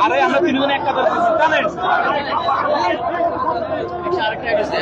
আরে আমরা তিনজন এক কাতার জানেন আরেকটা গেছে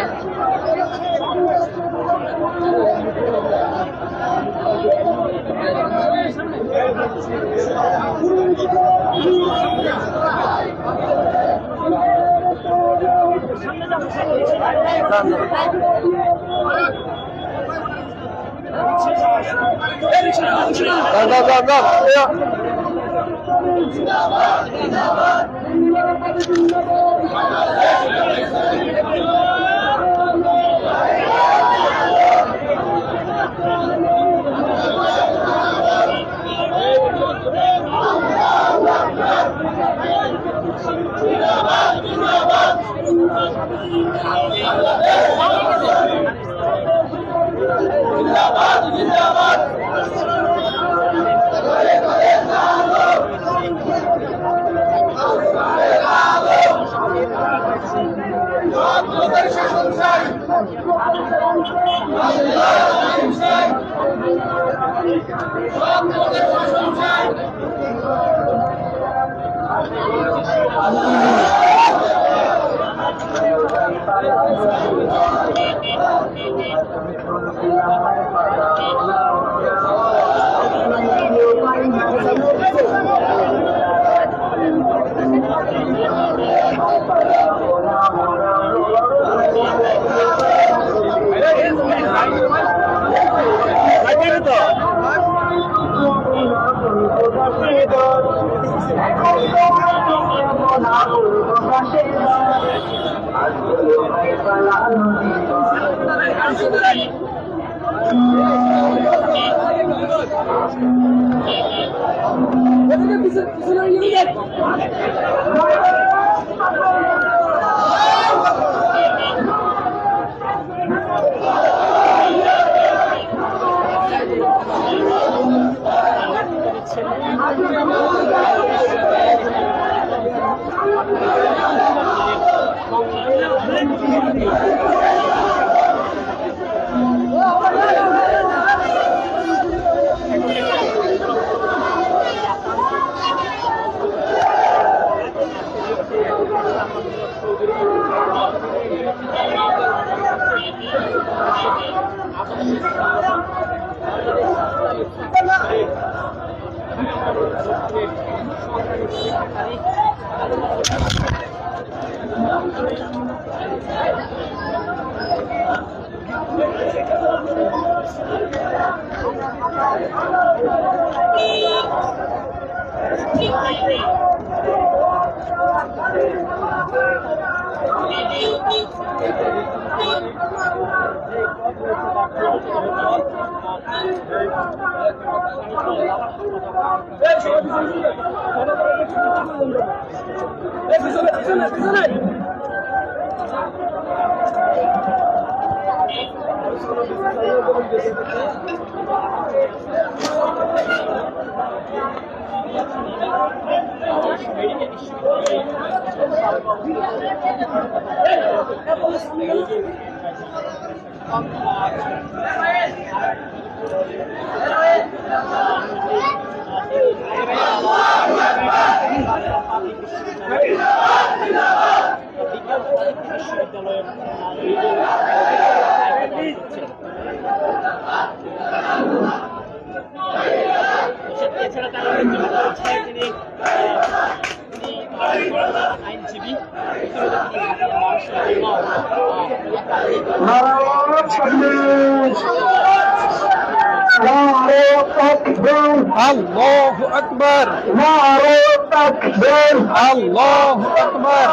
الله أكبر نعرة تكبير الله أكبر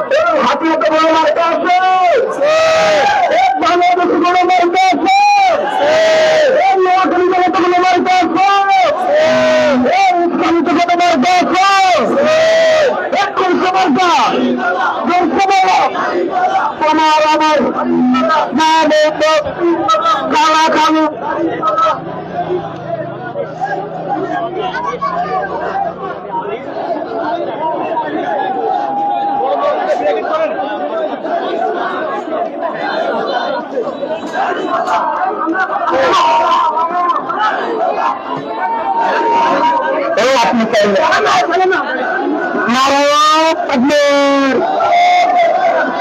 حقيقة مركز বাংলাদেশ কোন মার্কাজ এই নোয়াখালী জেলা কোন মার্কাজ এই ইসলামী কোন মার্কাজ এই কোন মার্কা কোন সময় তোমার আমার না দেখো কালা কালো Oh, আপনি নারায়ণ তকবীর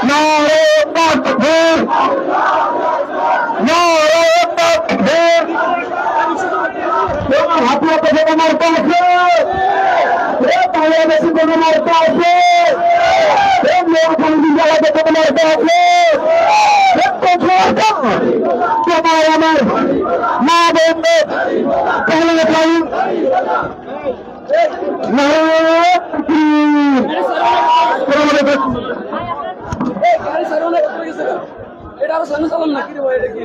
নারায়ণ তকবীর নারায়ণ তকবীর হাতিয়া থেকে আমার কাছে বাংলাদেশি থেকে আমার কাছে জায়গাতে তোমার কাছে তোমার আমার মা বন্ধু এটা আরো সামনে চালান না কি রে ভাই এটা কি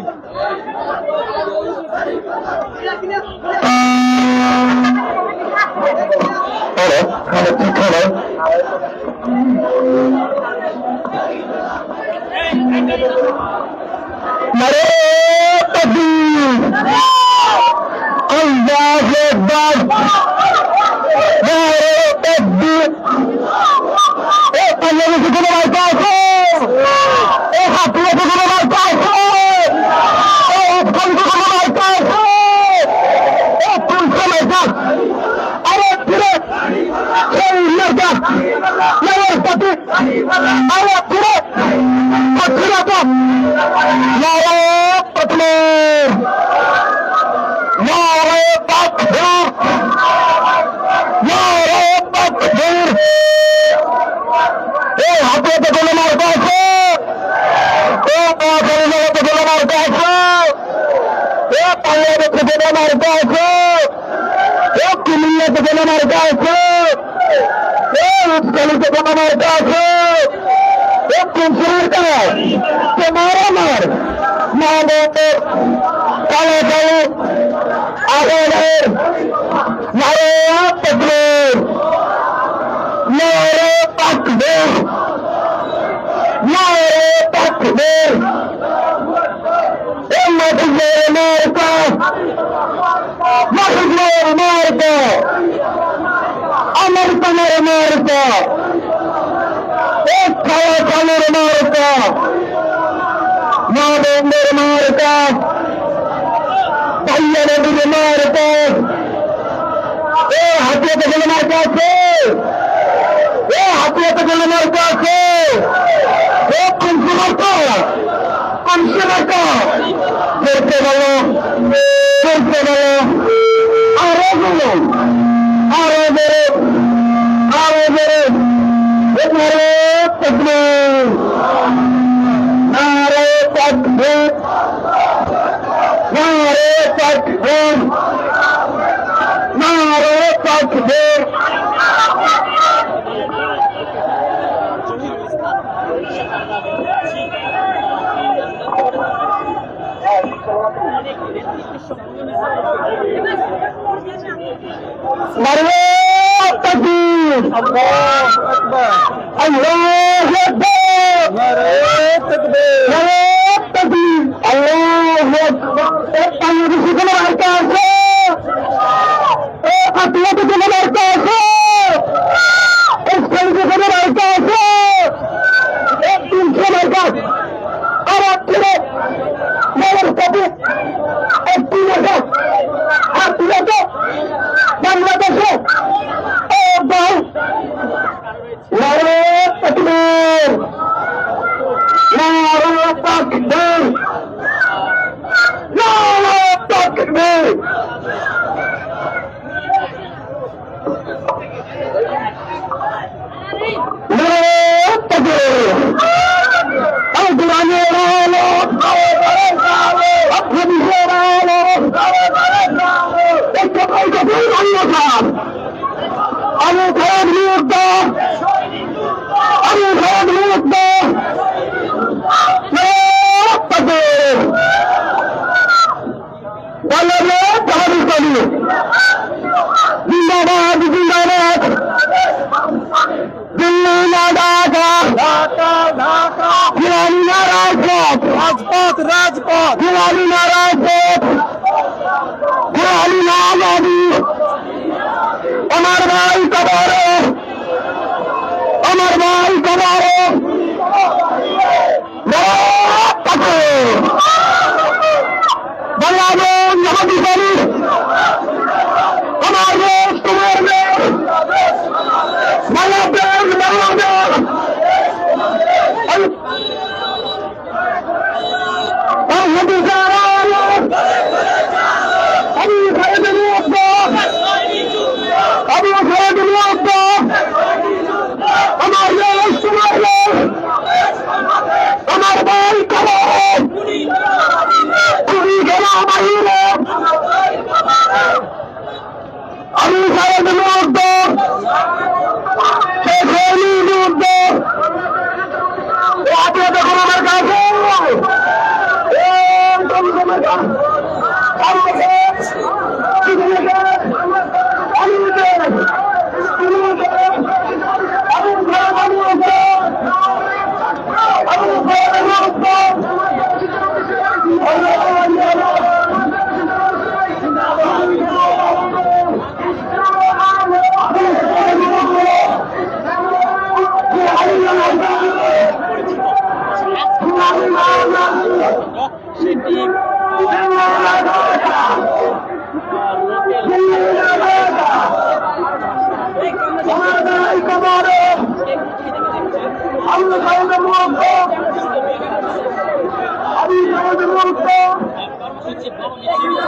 সেটি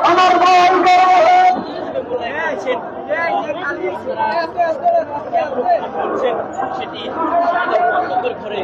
আমার ভাই সেটি করে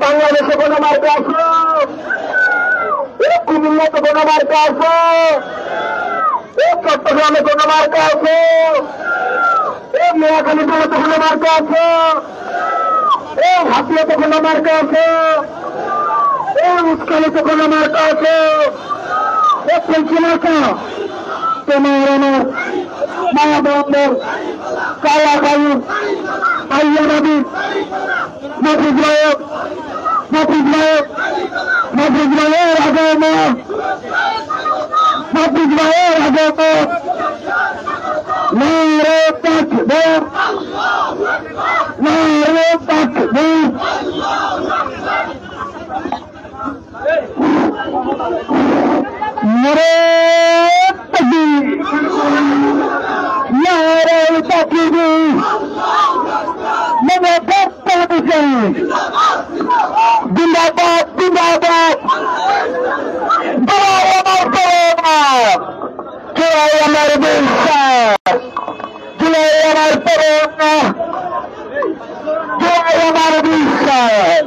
বাংলাদেশে কোনো মার্কা আছে? কুমিল্লাতে কোনো মার্কা আছে? চট্টগ্রামে কোনো মার্কা আছে? নোয়াখালীতে কোনো মার্কা আছে? হাতিয়াতে কোনো মার্কা আছে? উস্কালিতে কোনো মার্কা আছে? পেলছি মার্কা তোমার আমার মায়া বন্দর কালাকালু আইয়া নদী মফিজ নায়ক আগে মফিজ ভাইয়ের আগে নারে তাকবীর নারে তাকবীর নারে তাকবীর নারে তাকবীর মনে দেখতে দিছে জিন্দাবাদ জিন্দাবাদ জয় আমার বিশ্বাস জয় আমার প্রেরণা জয় আমার বিশ্বাস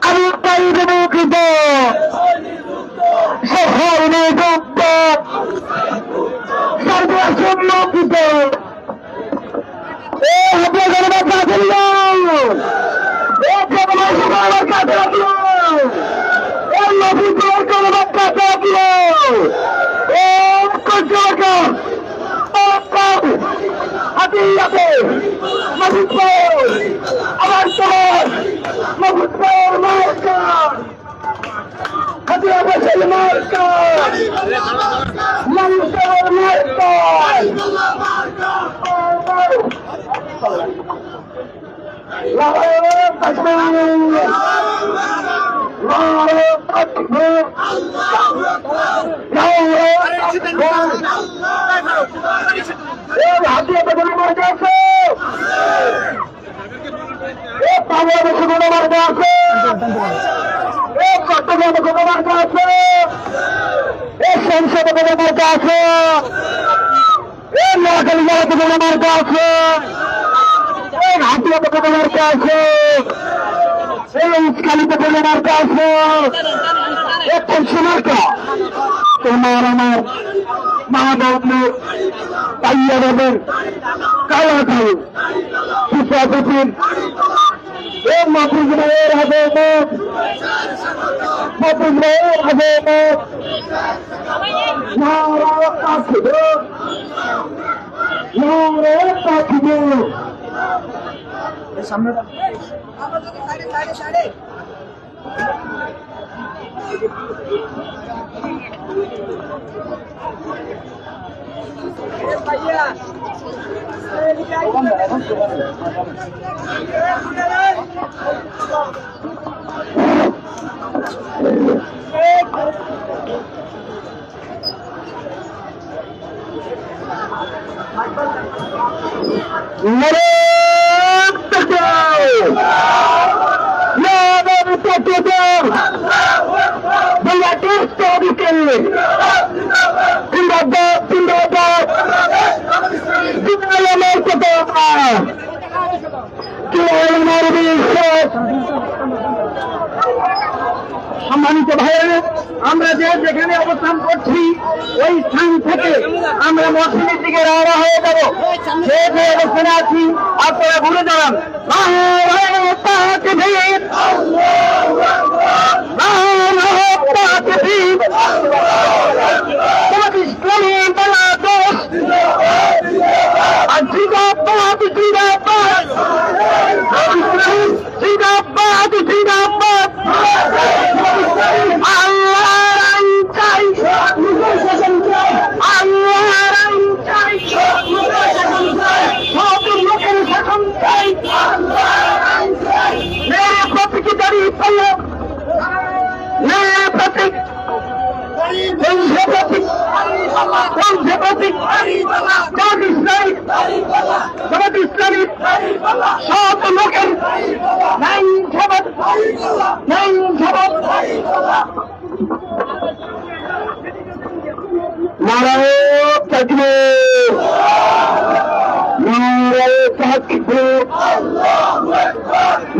আমি তাই মুখিত সফল নিযুক্ত সর্বসম্মুখিত আপনাদের বাচ্চা ছিল আমার কাছে রাখলো বাচ্চা রাখলো আমার তোমার মহুৎসর মার্কা হাতিয়া বসের মার্কা মহুৎসর মার্কা বাংলাদেশে কোনো মার্কা আছে? চট্টগ্রামে কোনো মার্কা আছে? সংসদে কোনো মার্কা আছে? নোয়াখালী জেলাতে কোনো মার্কা আছে? হাতিয়াতে কোনো মার্কা আছে? ইস্কালিতে কোনো মার্কা আছে? একশো মার্কা তোমার আমার মা বাবু পাইয়া দেবেন কালা খাই পিসাপিন মাহফুজ ভাইয়ের হবে মাহফুজ ভাইয়ের হবে সামনে সম্মানিত ভাইয়েরা, আমরা যেখানে অবস্থান করছি ওই স্থান থেকে আমরা মসজিদের দিকে রওনা হয়ে যাব। যে অবস্থানে আছি আপনারা ভুলে যাবেন। সব লোকের নাই সবাদ নাই সবাদ নারায় থাকবে নারায় থাকবে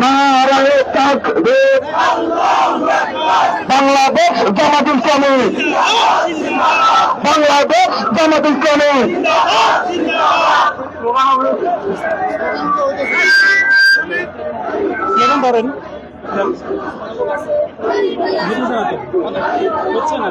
নারায় থাকবে বাংলাদেশ জামাত ইসলামী বাংলাদেশ জামাত ইসলামী ধরেন হচ্ছে না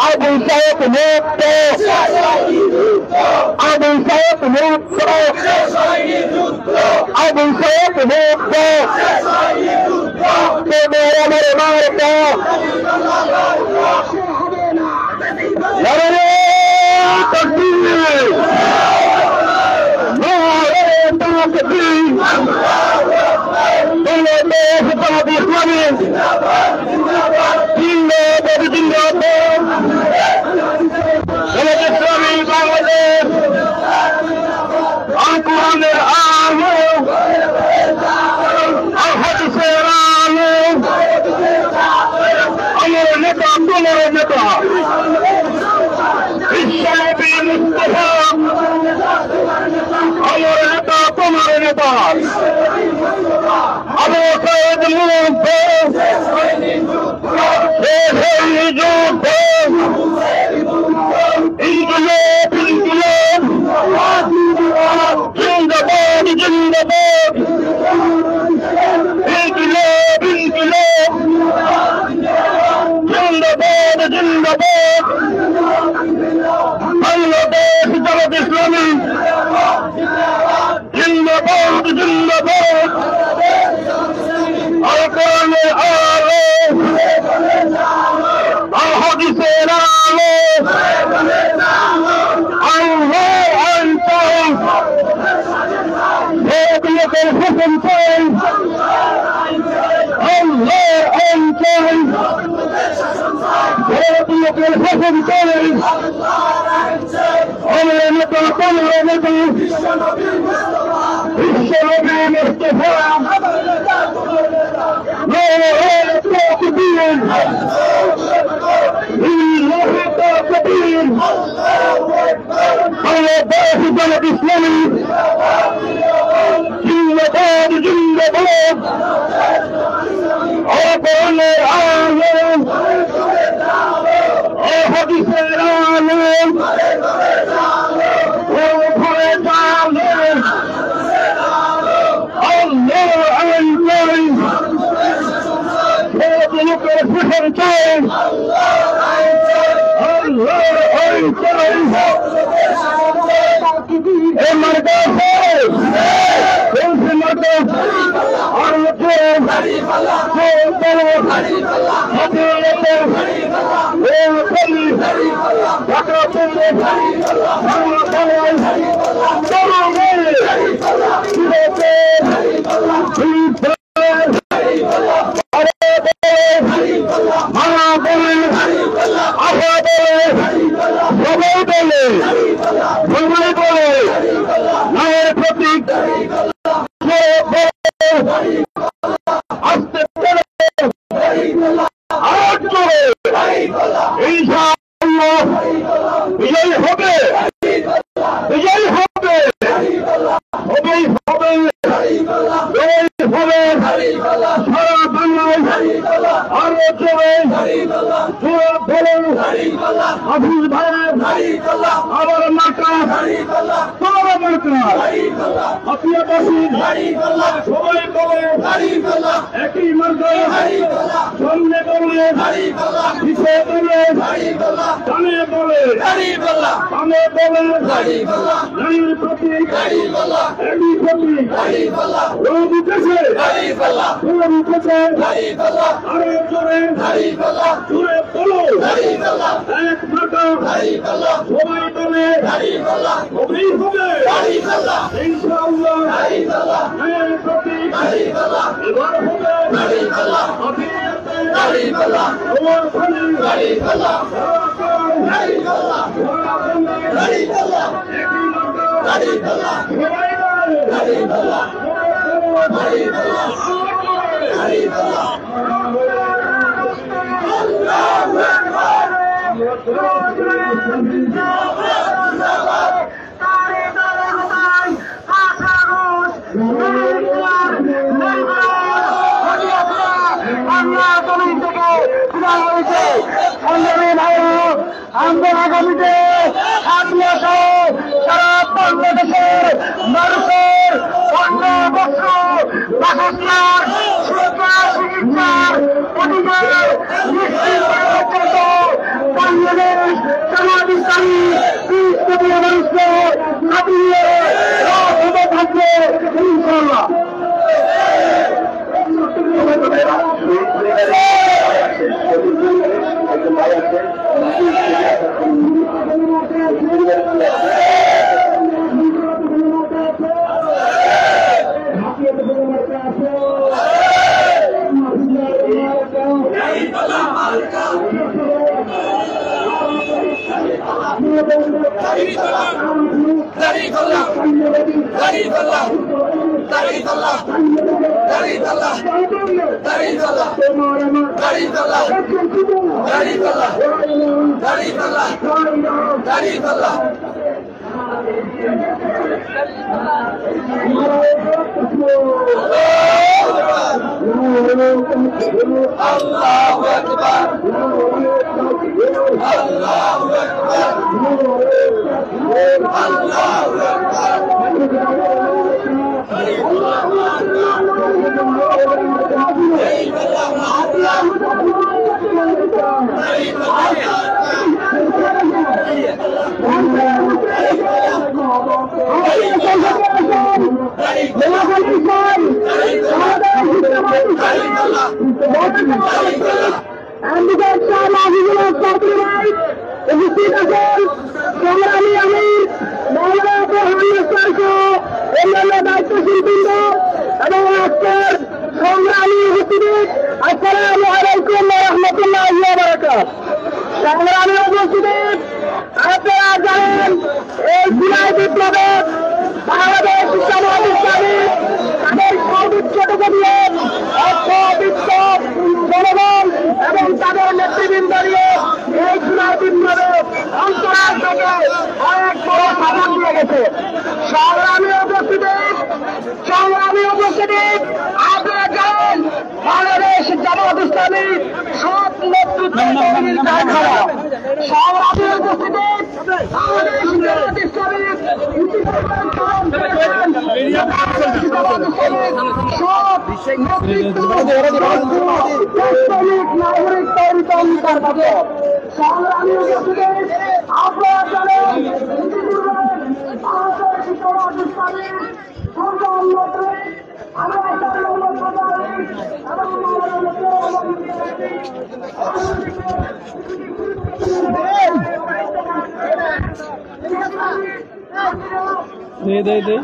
Abu Sayyid Mutto Abu Sayyid Mutto Abu Sayyid Mutto Temera mere marka Nare takbir Nare takbir Bangladesh Jamat Islami Zindabad Zindabad Jamat Islami Bangladesh Al-Quranir Alu Al-Hadisir Alu Amar Neta Tumar Neta ইস্তফা আমার নেতা তোমার নেতা আবু সাইদ মুগ্ধ শেষ হয়নি যুদ্ধ ইনকিলাব ইনকিলাব জিন্দাবাদ জিন্দাবাদ ইনকিলাব ইনকিলাব জিন্দাবাদ জিন্দাবাদ বাংলাদেশ জামাত ইসলামী জিন্দাবাদ জিন্দাবাদ আল কোরআনের আলো আল হাদিসের আলো আল্লাহর আইন চাই লোকের হুকুম চাই আল্লাহর আইন চাই লোকের হুকুম চাই আমার নেতা তোমার নেতা বিশ্বনবী মুস্তাফা বাংলাদেশ জামাত ইসলামী জিন্দাবাদ জিন্দাবাদ কোরআনের আলো হাদিসের আলো ঘরে জানো আল্লাহর আইন চাই লোকের হুকুম চাই আল্লাহর আইন চাই এ মার্কা কৌশল মার্কা আর আমার মার্কা তোমার মার্কা হাতিয়াবাসী সবাই বলে একই মার্কা সামনে বলে পিছিয়ে বলে ডানে বলে বামে বলে নারীর প্রতি একই প্রতি রোগ উঠেছে রোগ উঠেছে আরো জোরে জোরে বলো এক মার্কা সবাই বলে হবেই হবে ইনশাআল্লাহ নারীর প্রতি এবার হবে আমরা আগামীতে সারা বাংলাদেশের মানুষের অন্য বস্ত্র বাসস্থান শিক্ষা চিকিৎসার অধিকার নিশ্চিত করার জন্য বাংলাদেশ জামাত ইসলামী 30 কোটি মানুষকে কাটিয়ে রাজপথে থাকবে ইনশাআল্লাহ। আল্লাহু আকবার আল্লাহু আকবার আল্লাহু সংগ্রামী আমির মৌলানা অন্যান্য দায়িত্বশীল বৃন্দ এবং আজকের সংগ্রামী উপস্থিতি, আসসালামু আলাইকুম ওয়া রাহমাতুল্লাহি ওয়া বারাকাতুহু। সংগ্রামী উপস্থিতি, আপনারা জানেন এই জুলাই বিপ্লবে বাংলাদেশ জামাত ইসলামী তাদের সর্বোচ্চটুকু দিয়ে অর্থ, বিত্ত, জনগণ এবং তাদের নেতৃবৃন্দ দিয়ে এই জুলাই বিপ্লবে অন্তরাল থেকে অনেক বড় সাফল্য দিয়ে গেছে। সংগ্রামী উপস্থিতি, আপনারা জানেন বাংলাদেশ জামাত ইসলামী সব নেতৃত্ব সংগ্রামী উপস্থিতি, বাংলাদেশ জামাত ইসলামী সব নেতৃত্ব নাগরিক তৈরিতার মতো সংগ্রামী উপস্থিতি, আপনারা জানেন বাংলাদেশ জামাত ইসলামী দে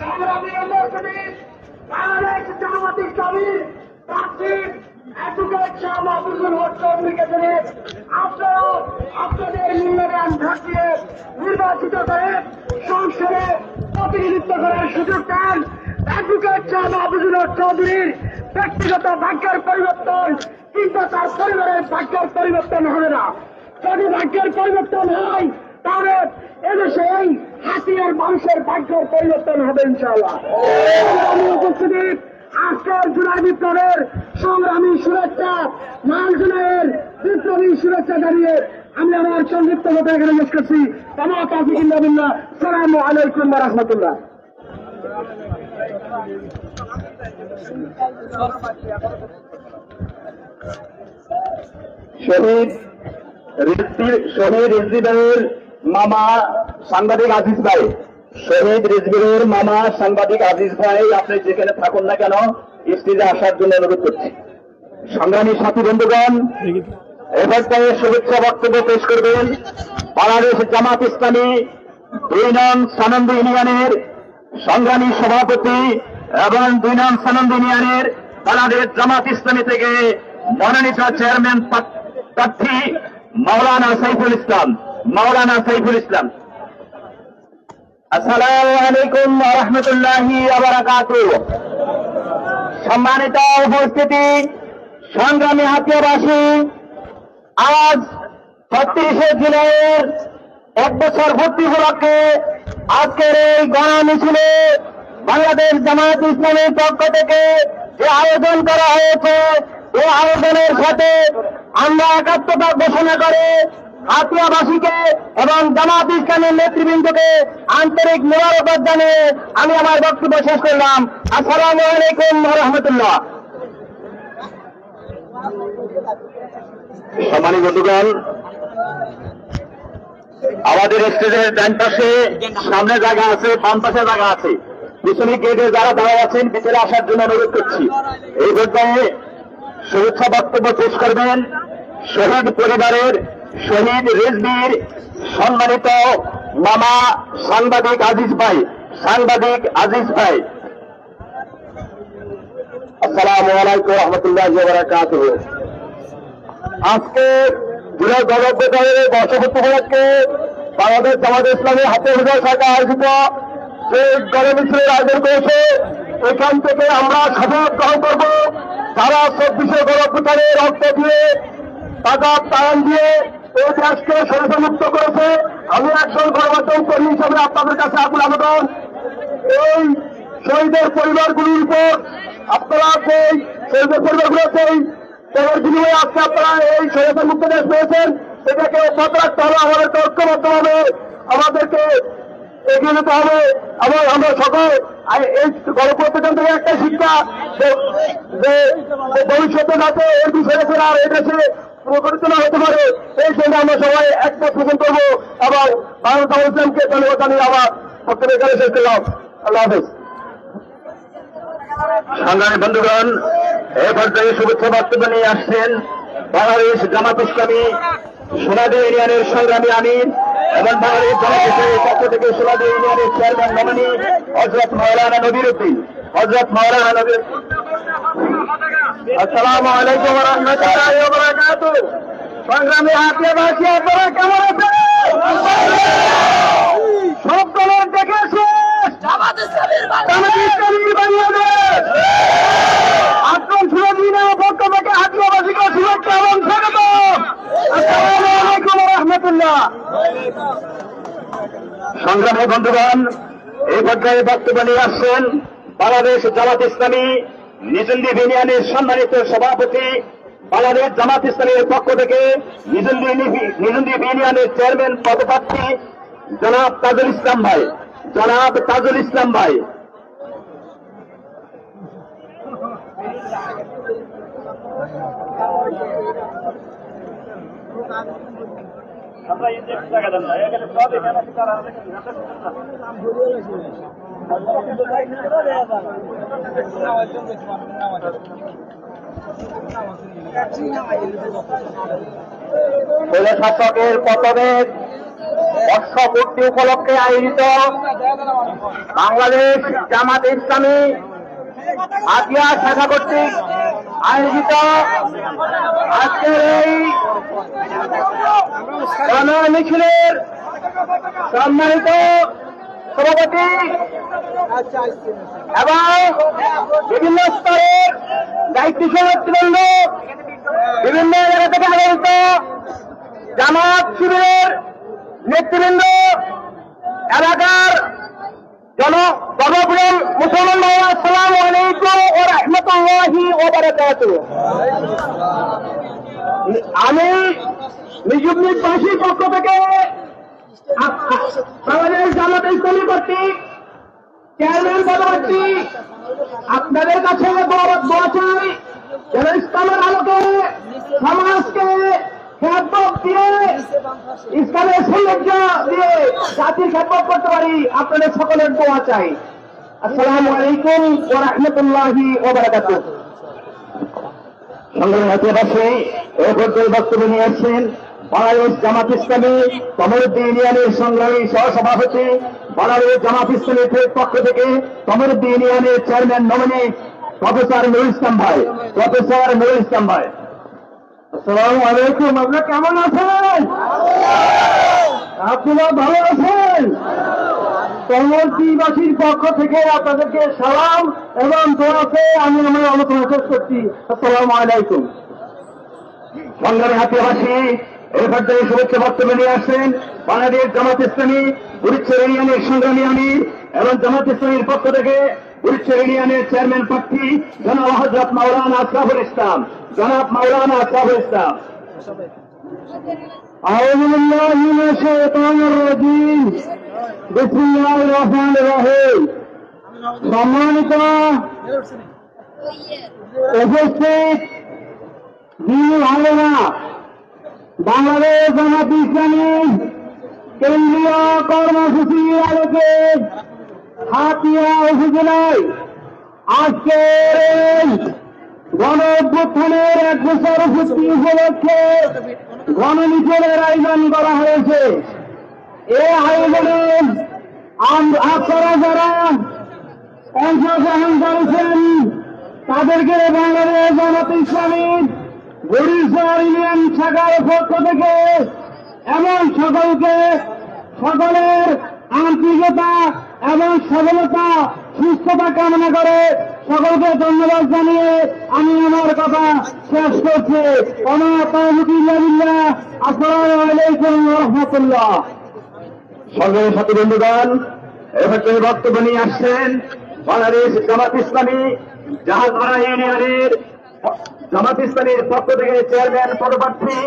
সংগ্রামী বাংলাদেশ জামাত ইসলামী প্রার্থী অ্যাডভোকেট শাহ মাহফুজুল হক চৌধুরীকে জন্য আপনারা আপনাদের মূল্যবান ভোট দিয়ে নির্বাচিত করে সংসদে প্রতিনিধিত্ব করার সুযোগ দেন। অ্যাডভোকেট শাহ মাহফুজুল হক চৌধুরীর ব্যক্তিগত ভাগ্যের পরিবর্তন কিন্তু তার পরিবারের ভাগ্যের পরিবর্তন হবে না। যদি ভাগ্যের পরিবর্তন হয় তাহলে এদেশে এই হাতিয়ার মানুষের ভাগ্যের পরিবর্তন হবে ইনশাআল্লাহ। উপস্থিতি, আজকের জুলাই বিপ্লবের সংগ্রামী শুভেচ্ছা, লাল জুলাইয়ের বিপ্লবী শুভেচ্ছা জানিয়ে আমি আমার সংক্ষিপ্ত কথা এখানে শেষ করছি। আমার তাওফিক ইল্লা বিল্লাহ। আসসালামু আলাইকুম ওয়া রাহমাতুল্লাহ। শহীদ রিজভির মামা সাংবাদিক আজিজ ভাই, শহীদ রিজভির মামা সাংবাদিক আজিজ ভাই, আপনি যেখানে থাকুন না কেন স্টেজে আসার জন্য অনুরোধ করছি। সংগ্রামী সাথী বন্ধুগণ, এবার শুভেচ্ছা বক্তব্য পেশ করবেন বাংলাদেশ জামাত ইসলামী ২ নং সানন্দ ইউনিয়নের সংগ্রামী সভাপতি এবং ২ নং সানন্দ ইউনিয়নের বাংলাদেশ জামাত ইসলামী থেকে মনোনীত চেয়ারম্যান প্রার্থী মাওলানা সাইফুল ইসলাম। আসসালামু আলাইকুম ওয়া রাহমাতুল্লাহি ওয়া বারাকাতুহু। সম্মানিত উপস্থিতি, সংগ্রামী হাতিয়াবাসী, আজ ৩৬শে জুলাইয়ের ১ বছর পূর্তি উপলক্ষে আজকের এই গণমিছিলে বাংলাদেশ জামাত ইসলামীর পক্ষ থেকে যে আয়োজন করা হয়েছে, এই আয়োজনের সাথে আমরা একাত্মতা ঘোষণা করে হাতিয়াবাসীকে এবং জামাত ইসলামের নেতৃবৃন্দকে আন্তরিক মোবারকবাদ জানিয়ে আমি আমার বক্তব্য শেষ করলাম। আসসালামু আলাইকুম ওয়া রাহমাতুল্লাহ। সম্মানিত বন্ধুগণ, আমাদের স্টেজের ডান পাশে সামনে জায়গা আছে, বাম পাশে জায়গা আছে, পিছনে গেটে যারা দাঁড়ায় আছেন ভিতরে আসার জন্য অনুরোধ করছি। এই পর্যায়ে শুভেচ্ছা বক্তব্য পেশ করবেন শহীদ পরিবারের শহীদ রিজভির সম্মানিত মামা সাংবাদিক আজিজ ভাই। আসসালামু আলাইকুম ওয়া রাহমাতুল্লাহি ওয়া বারাকাতুহু। আজকে জুলাই গণঅভ্যুত্থানের বর্ষপূর্তি উপলক্ষে বাংলাদেশ জামাত ইসলামী হাতে হুজুর শাখা আয়োজিত যে গণমিছিলের আয়োজন করেছে, এখান থেকে আমরা শপথ গ্রহণ করব সারা 24শে গণঅভ্যুত্থানে রক্ত দিয়ে টাকা প্রাণ দিয়ে এই দেশকে স্বৈরতামুক্ত করেছে। আমি একজন গণমাধ্যম কর্মী হিসেবে আপনাদের কাছে আকুল আবেদন, এই শহীদের পরিবারগুলির উপর আপনারা সেই শহীদের পরিবারগুলো সেই তেলের বিনিময়ে আজকে আপনারা এই স্বৈরতামুক্ত দেশ পেয়েছেন, সেটাকে অব্যাহত রাখতে হবে। আমাদেরকে ঐক্যবদ্ধভাবে আমাদেরকে এগিয়ে যেতে হবে এবং আমরা সকল এই গণপ্রতিষ্ঠান থেকে একটা শিক্ষা যে ভবিষ্যতে যাতে এই বিষয়টা আর এই দেশে প্রকটিত না হতে পারে, এই জন্য আমরা সবাই একমত পোষণ করবো এবং বাংলাদেশ জামাত ইসলামকে ধন্যবাদ জানিয়ে আমার বক্তব্য এখানে শেষ করলাম। আল্লাহ হাফেজ। সংগ্রামী বন্ধুগণ, এই পর্যায়ে শুভেচ্ছা বক্তব্য নিয়ে আসছেন বাংলাদেশ জামাত ইসলামী সোনাদি ইউনিয়নের সংগ্রামী আমির এবং বাংলাদেশ জামাত ইসলামীর পক্ষ থেকে সোনাদি ইউনিয়নের চেয়ারম্যান নমিনি হযরত মাওলানা নবীর উদ্দিন। হযরত মাওলানা নবীর আসসালামু আলাইকুম ওয়া রাহমাতুল্লাহি ওয়া বারাকাতুহু। সংগ্রামী হাতিয়াবাসী, আপনারা কেমন আছেন? সব দলের দেখে শেষ জামাত ইসলামীর বাংলাদেশ আক্রমণ সুরদিনের পক্ষ থেকে হাতিয়াবাসীকে শুভেচ্ছা এবং স্বাগত। আসসালামু আলাইকুম ওয়া রাহমাতুল্লাহ। সংগ্রামী বন্ধুগণ, এই পর্যায়ে বক্তব্য নিয়ে আসছেন বাংলাদেশ জামাত ইসলামী নিজুন্দি ইউনিয়নের সম্মানিত সভাপতি, বাংলাদেশ জামাত ইসলামীর পক্ষ থেকে নিজুন্দি ইউনিয়নের চেয়ারম্যান পদপ্রার্থী জনাব তাজুল ইসলাম ভাই। জনাব তাজুল ইসলাম ভাই। শাসকের পতনের বর্ষপূর্তি উপলক্ষে আয়োজিত বাংলাদেশ জামাত ইসলামী হাতিয়া শাখা কর্তৃক আয়োজিত আজকের এই গণমিছিলের সম্মানিত সভাপতি এবং বিভিন্ন স্তরের দায়িত্বশীল নেতৃবৃন্দ, বিভিন্ন জায়গা থেকে আগত জামাত শিবিরের নেতৃবৃন্দ, এলাকার জনপ্রিয় মুসলমান ভাই, আসসালামু আলাইকুম ওয়া রাহমাতুল্লাহি ওয়া বারাকাতুহু। আমি নিজুমনিবাসীর পক্ষ থেকে বাংলাদেশ জামাত ইসলামী কর্তৃক চেয়ারম্যান পদপ্রার্থী আপনাদের কাছে দোয়া চাই যেন ইসলামের আলোকে সমাজকে খেদমত দিয়ে ইসলামের সৌন্দর্য দিয়ে জাতির খেদমত করতে পারি। আপনাদের সকলের দোয়া চাই। আসসালামু আলাইকুম ওয়া রাহমাতুল্লাহি ওয়া বারাকাতুহু। সংগ্রামী হাতিয়াবাসী, এই পর্যায়ে বক্তব্য নিয়ে আসছেন বাংলাদেশ জামাত ইসলামী কমরুদ্দিন ইউনিয়নের সংগ্রামী সহসভাপতি, বাংলাদেশ জামাত ইসলামীর পক্ষ থেকে কমরুদ্দিন ইউনিয়নের chairman nominee professor Nurul Islam ভাই। প্রফেসর নুরুল ইসলাম ভাই। আসসালামু আলাইকুম। আপনারা কেমন আছেন? আপনারা ভালো আছেন? কমরুদ্দিনবাসীর পক্ষ থেকে আপনাদেরকে সালাম এবং দোয়াতে আমি আমার আলোচনা শেষ করছি। আসসালামু আলাইকুম। সংগ্রামী হাতিয়াবাসী, এই পর্যায়ে শুভেচ্ছা বক্তব্য নিয়ে আসছেন বাংলাদেশ জামাত ইসলামী বুড়িচর ইউনিয়নের সংগ্রামী আমির এবং জামাত ইসলামীর পক্ষ থেকে বুড়িচর ইউনিয়নের চেয়ারম্যান প্রার্থী জনাব হযরত মাওলানা আশরাফুল ইসলাম। জনাব মাওলানা আশরাফুল ইসলাম। আউযু বিল্লাহি মিনাশ শাইতানির রাজীম। বিসমিল্লাহির রহমানির রহিম। সম্মানিত উপস্থিত দিনী ভাইয়েরা, বাংলাদেশ জামাত ইসলামী কেন্দ্রীয় কর্মসূচির আলোকে হাতিয়া উপজেলায় আজকের এই গণঅভ্যুত্থানের 1 বছর পূর্তি উপলক্ষে গণমিছিলের আয়োজন করা হয়েছে। এই আয়োজনে আপনারা যারা অংশগ্রহণ করেছেন তাদেরকে বাংলাদেশ জামাত ইসলামীর বুড়িচর ইউনিয়ন শাখার পক্ষ থেকে এমন সকলকে সকলের আন্তরিকতা এবং সফলতা সুস্থতা কামনা করে সকলকে ধন্যবাদ জানিয়ে আমি আমার কথা শেষ করছি। আসসালামু আলাইকুম ওয়া রাহমাতুল্লাহ। সকল সাথী বন্ধুগণ, এবার বক্তব্য নিয়ে আসছেন বাংলাদেশ জামাত ইসলামী জাহাজপাড়া ইউনিয়নের জামাত ইসলামীর পক্ষ থেকে চেয়ারম্যান পদপ্রার্থী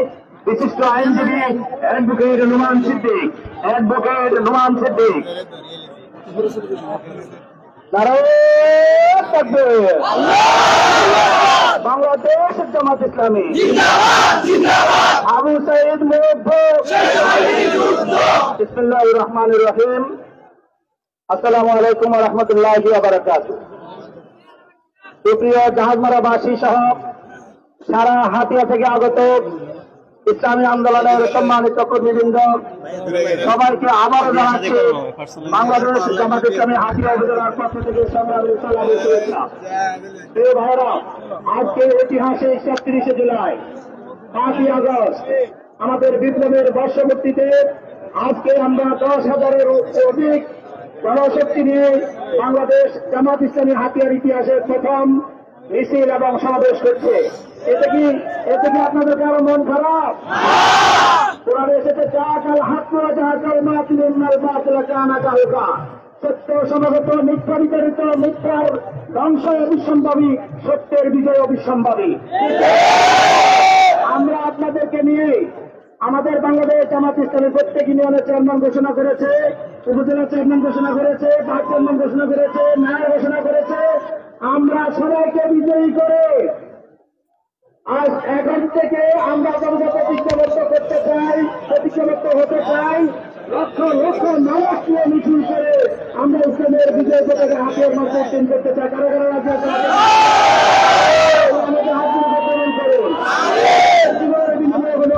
বিশিষ্ট আইনজীবী অ্যাডভোকেট নুমান সিদ্দিক। বাংলাদেশ জামাত ইসলামী আবু সাইদ বিসমিল্লাহির রহমানির রহিম। আসসালামু আলাইকুম ওয়া রাহমাতুল্লাহি ওয়া বারাকাতুহু। সুপ্রিয় জাহাজমারাবাসী সহ সারা হাতিয়া থেকে আগত ইসলামী আন্দোলনের সম্মানিত কর্মীবৃন্দ, সবাইকে আবারও জানাচ্ছি বাংলাদেশ জামাত ইসলামী হাতিয়া উপজেলার পক্ষ থেকে সংগ্রামী সালামি শুভেচ্ছা। প্রিয় ভাইরা, আজকে ঐতিহাসিক ৩৬ জুলাই ৫ই আগস্ট আমাদের বিপ্লবের বর্ষপূর্তিতে আজকে আমরা ১০,০০০-এর অধিক জনশক্তি নিয়ে বাংলাদেশ জামাত ইসলামী হাতিয়ার ইতিহাসের প্রথম মিছিল এবং সমাবেশ করছে। এতে কি আপনাদের কারো মন খারাপ? কোরআনে এসেছে জাকাল হাত জাকাল মাতিলেন মাল বাতিল কানা কাহুকা। সত্য সমাগত, মিথ্যা বিতাড়িত, মিথ্যার ধ্বংস অবিসম্ভাবী, সত্যের বিজয় অবিসম্ভাবী। আমরা আপনাদেরকে নিয়ে আমাদের বাংলাদেশ জামাত ইসলামী প্রত্যেক ইউনিয়নের চেয়ারম্যান ঘোষণা করেছে, উপজেলা চেয়ারম্যান ঘোষণা করেছে, ভাইস চেয়ারম্যান ঘোষণা করেছে, মেয়র ঘোষণা করেছে। আমরা সবাইকে বিজয়ী করে আজ এখন থেকে আমরা প্রতিজ্ঞাবদ্ধ করতে চাই, প্রতিজ্ঞাবদ্ধ হতে চাই। লক্ষ লক্ষ মানুষ নিয়ে মিছিল করে আমরা ইসলামের বিজয় পতাকা হাতের মধ্যে উত্তীর্ণ করতে চাই। কারা কারা রাজি আছে? আমাদের হাত গ্রহণ করুন। জীবনের বিজয় হল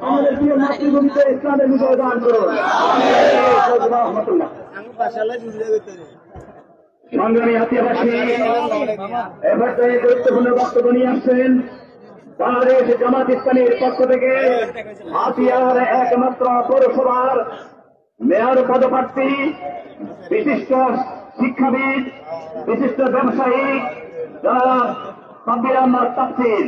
আমাদের প্রিয় মাতৃভূমিতে ইসলামের বিজয় দান করুন। সংগ্রামী হাতিয়াবাসী, এবার গুরুত্বপূর্ণ বক্তব্য নিয়ে আসছেন বাংলাদেশ জামাত ইসলামীর পক্ষ থেকে হাতিয়ার একমাত্র পৌরসভার মেয়র পদপ্রার্থী, বিশিষ্ট শিক্ষাবিদ, বিশিষ্ট ব্যবসায়ী জনাব সাব্বির আহমদ তাফসীর।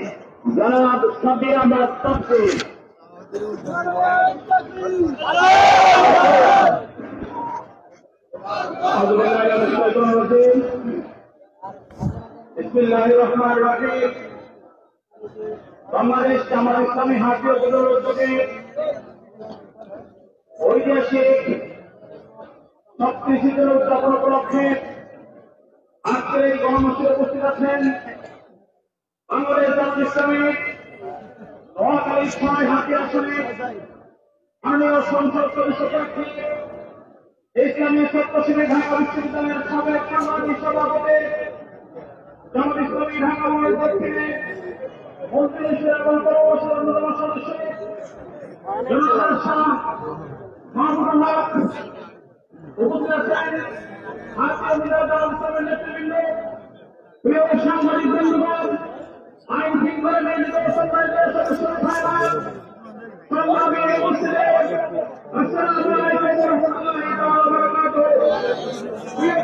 বিসমিল্লাহির রহমানির রহিম। বাংলাদেশ জামাত ইসলামী হাতিয়া উপজেলার উদ্যোগে ঐতিহাসিক ৩৬ জুলাই উদযাপন উপলক্ষে আজকের এই কর্মসূচিতে উপস্থিত আছেন বাংলাদেশ জামাত ইসলামী নোয়াখালী ৬ হাতিয়া আসনে মাননীয় সংসদ সদস্য প্রার্থী, ইসলামী ছাত্রশিবির ঢাকা বিশ্ববিদ্যালয়ের সাবেক সাংগঠনিক সভাপতি, জামাত ইসলামী ঢাকা মহানগর দক্ষিণে মন্ত্রী হিসেবে এবং পরবর্তী অন্যতম সদস্য জনাব শাহ মাহমুদুল হক উপস্থিত আছেন। হাতিয়া মিলাদ ইসলামের নেতৃবৃন্দ, প্রিয় সাংবাদিক বন্ধুগণ, আইন শৃঙ্খলা নিয়োজিত সম্মানিত সদস্য ভাইরা, সংগ্রামী উপস্থিতি, আসসালামু আলাইকুম ওয়া রাহমাতুল্লাহি ওয়া বারাকাতুহু। প্রিয়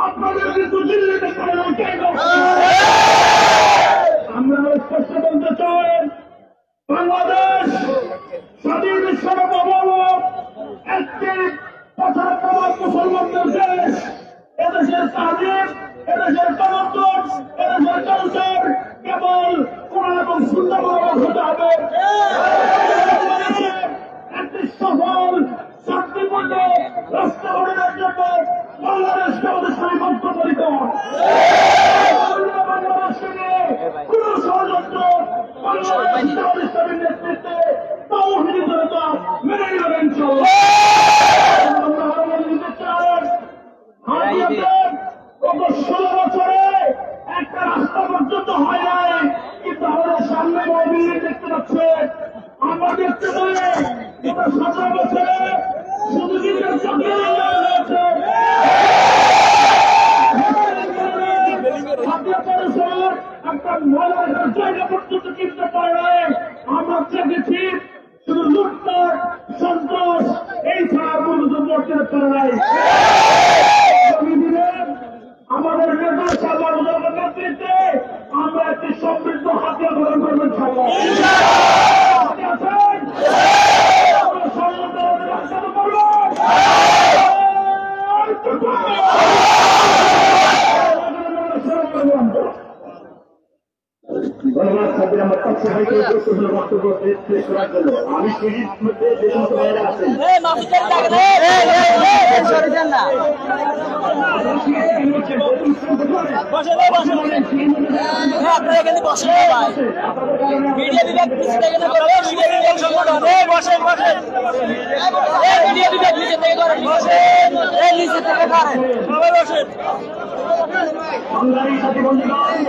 আপনাদের আমরা স্পষ্ট বলতে চাই, বাংলাদেশ স্বাধীন সার্বভৌম একটি ৭৫ মুসলমানদের দেশ। এদেশের তাজিম, এদেশের তরুণ, এদেশের কালচার কেবল কোরআন এবং সুন্নাহ হতে হবে। একটি সফল শান্তিপূর্ণ রাষ্ট্র গঠনের জন্য বাংলাদেশকে আমাদের সারিবদ্ধ করিতে হবে। বাংলাদেশকে নিয়ে কোন ষড়যন্ত্র বাংলাদেশ ইসলামের নেতৃত্বে তাওহীদি জনতা মেনে নেবে ইনশাআল্লাহ। আমরা আহ্বান দিতে চাই, গত ১৬ বছরে একটা রাস্তা পর্যন্ত হয় নাই, কিন্তু আমাদের সামনে মোবিল দেখতে পাচ্ছে। আমরা দেখতে পাই গত ১৭ বছরে শুধু কিন্তু একটা ময়লার জায়গা পর্যন্ত কিনতে পারে নাই। আমরা দেখেছি শুধু লুটপাট, সন্ত্রাস, এই ছাড়া পর্যন্ত করতে পারে নাই। আমাদের নেতৃত্বে আমরা একটি সমৃদ্ধ হাতিয়ার গ্রহণ করবো ইনশাআল্লাহ। ধন্যবাদ সাহেব, আমার পক্ষ থেকে গুরুত্বপূর্ণ বক্তব্য পেশ করার জন্য। আমি সিরিজ মধ্যে যে সমস্ত ভাইয়েরা আছেন সংগ্রামী সাথী বন্ধুগণ,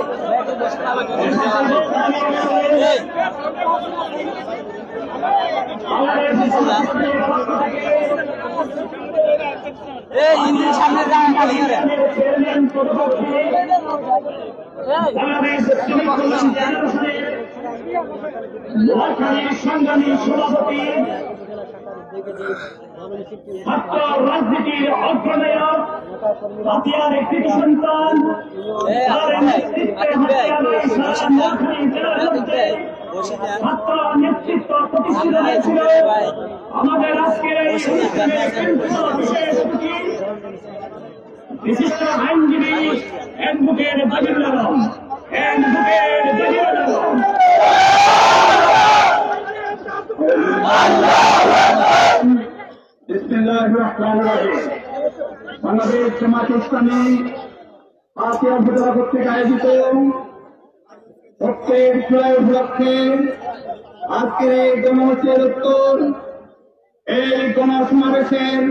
সামনে সংগ্রামী সভাপতি, ছাত্র রাজনীতির অগ্রনায়ক, হাতিয়ার একটি সন্তান, ছাত্র নেতৃত্ব প্রতিষ্ঠিত হয়েছিল। আমাদের আজকের এই বিশিষ্ট আইনজীবী অ্যাডভোকেট জাহিরুল আলম, অ্যাডভোকেট জাহিরুল আলম। বিসমিল্লাহির রহমানির রহিম। বাংলাদেশ জামাত ইসলামী হাতিয়া উপজেলা কর্তৃক আয়োজিত প্রত্যেক জুলাই উপলক্ষে আজকের এই গণমাসের উত্তর এই গণসমাবেশের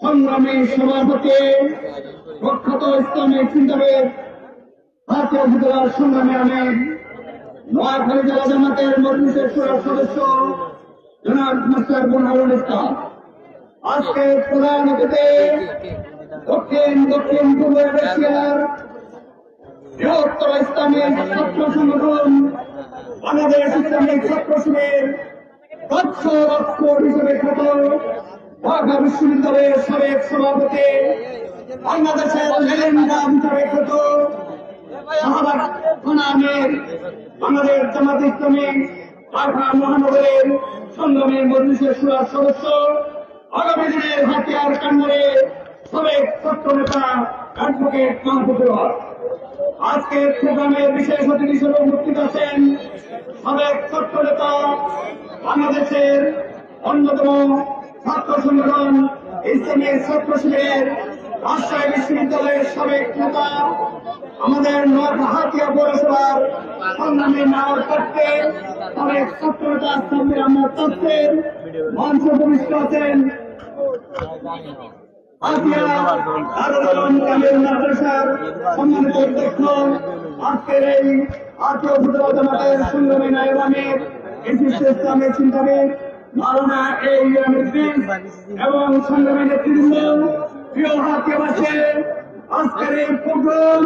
সংগ্রামী সভাপতি, প্রখ্যাত ইসলামিক চিন্তাবিদ, হাতিয়া উপজেলার সংগ্রামী আমির, নোয়াখালী জেলা জামাতের মজলিসের সুরার সদস্য জনাব মাস্টার বোরহানুল ইসলাম। আজকে প্রধান অতিথি দক্ষিণ পূর্ব এশিয়ার বৃহত্তর ইসলামিক ছাত্র সংগঠন বাংলাদেশ ইসলামিক ছাত্র শিবির হিসেবে খ্যাত ঢাকা বিশ্ববিদ্যালয়ের সাবেক সভাপতি, বাংলাদেশের লেজেন্ডার হিসেবে খ্যাত শাহবাগ থানা আমির, বাংলাদেশ জামাত ইসলামী ঢাকা মহানগরের সংগ্রামী মজলিসের সুরার সদস্য, আগামী দিনের হাতিয়ার কান্ডারে সাবেক ছাত্র নেতা অ্যাডভোকেট মাহফুজুল হক। আজকের প্রোগ্রামের বিশেষ অতিথি হিসেবে উপস্থিত আছেন সাবেক ছাত্র নেতা, বাংলাদেশের অন্যতম ছাত্র সংগঠন ইসলামী ছাত্র শিবিরের রাজশাহী বিশ্ববিদ্যালয়ের সাবেক নেতা, আমাদের হাতিয়া পৌরসভার সংগ্রামী নায়ক প্রার্থী, সাবেক ছাত্র নেতা সাব্বির আহমদ তাফসীর মঞ্চ উপবিষ্ট আছেন হাতিয়া দারুল কামিল মাদ্রাসার সম্মানিত অধ্যক্ষ, আজকের এই হাতিয়া উপজেলা জামাতের সংগ্রামী নায়েব আমির, বিশিষ্ট ইসলামিক চিন্তাবিদ মাওলানা এই এবং সংগ্রামী নেতৃবৃন্দ, প্রিয় হাতিয়াবাসী, আজকের এই প্রোগ্রাম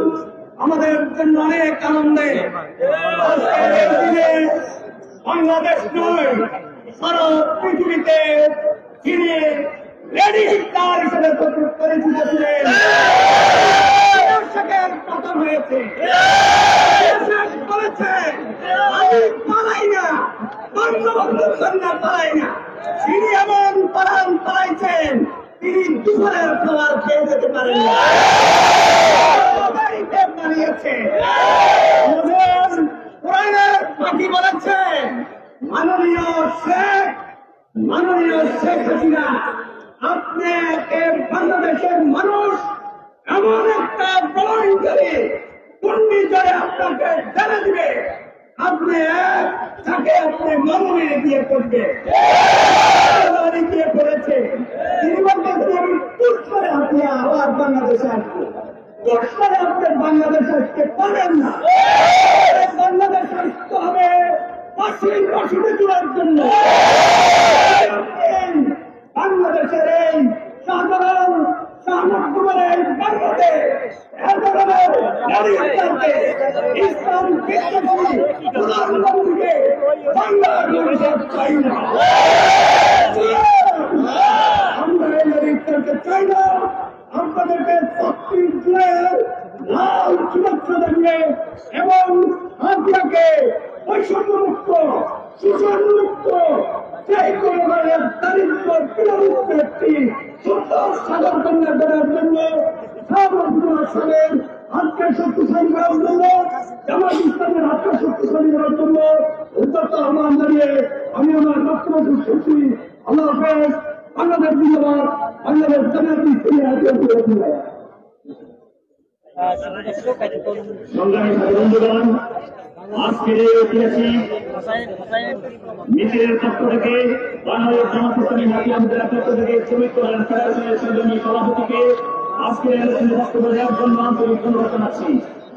আমাদের জন্য অনেক আনন্দে। আজকের এই দিনে বাংলাদেশ নয়, সারা পৃথিবীতে তিনি লেডি হিটলার হিসেবে পরিচিত ছিলেন। অবস্থান হয়েছে। বলেছে আমি পালাই না, বঙ্গবন্ধু কন্যা পালাই না। তিনি এমন পালান পালাইছেন, তিনি দুপুরের খাবার খেয়ে যেতে পারেন না, বাড়িতে দাঁড়িয়েছে। কোরআনের পাখি বলেছে মাননীয় শেখ হাসিনা, আপনি বাংলাদেশের মানুষ এমন একটা প্রলয়ঙ্কারী দুর্নীতিতে আপনাকে ঢেলে দিবে, আপনি তাকে আপনি মরুভূমিতে গিয়ে করবে গিয়ে করেছে। তিনি বলতেছেন আমি পুষ্করে হাতিয়া আবার বাংলাদেশে আসবো। পুষ্করে আপনি বাংলাদেশে আসতে পারেন না, বাংলাদেশ আসতে হবে পাশের রসুদে তোলার জন্য। বাংলাদেশের এই সাধারণ সামগ্রীর বাংলাদেশ ইসলাম প্রধানমন্ত্রীকে বাংলাদেশের চাই না, আমরা এই নারীদেরকে চাই না। আপনাদেরকে 36 জুলাইয়ের লাল শুভেচ্ছা জানিয়ে এবং আপনাকে বৈষম্যমুক্ত শোষণমুক্ত সেই কোনো ধরনের দারিদ্র পীড়ামুক্ত একটি সুন্দর সাগর কন্যা করার জন্য সাবের হাতকে শক্তিশালী করার জন্য, জামাত ইসলামের হাতকে শক্তিশালী করার জন্য উদ্যত আহ্বান জানিয়ে আমি আমার বক্তব্য শেষ করছি। আল্লাহ হাফেজ। বাংলাদেশ জিন্দাবাদ। বাংলাদেশ জামাত ইসলামী সংগ্রামী বন্ধুগণ, আজকের এই ঐতিহাসিক মিছিলের পক্ষ থেকে বাংলাদেশ জামাত ইসলামী হাতিয়া উপজেলার পক্ষ থেকে শ্রমিক কল্যাণ ফেডারেশনের সংগ্রামী সভাপতিকে আজকের আলোচনায় বক্তব্য দেওয়ার জন্য আন্তরিক ধন্যবাদ জানাচ্ছি।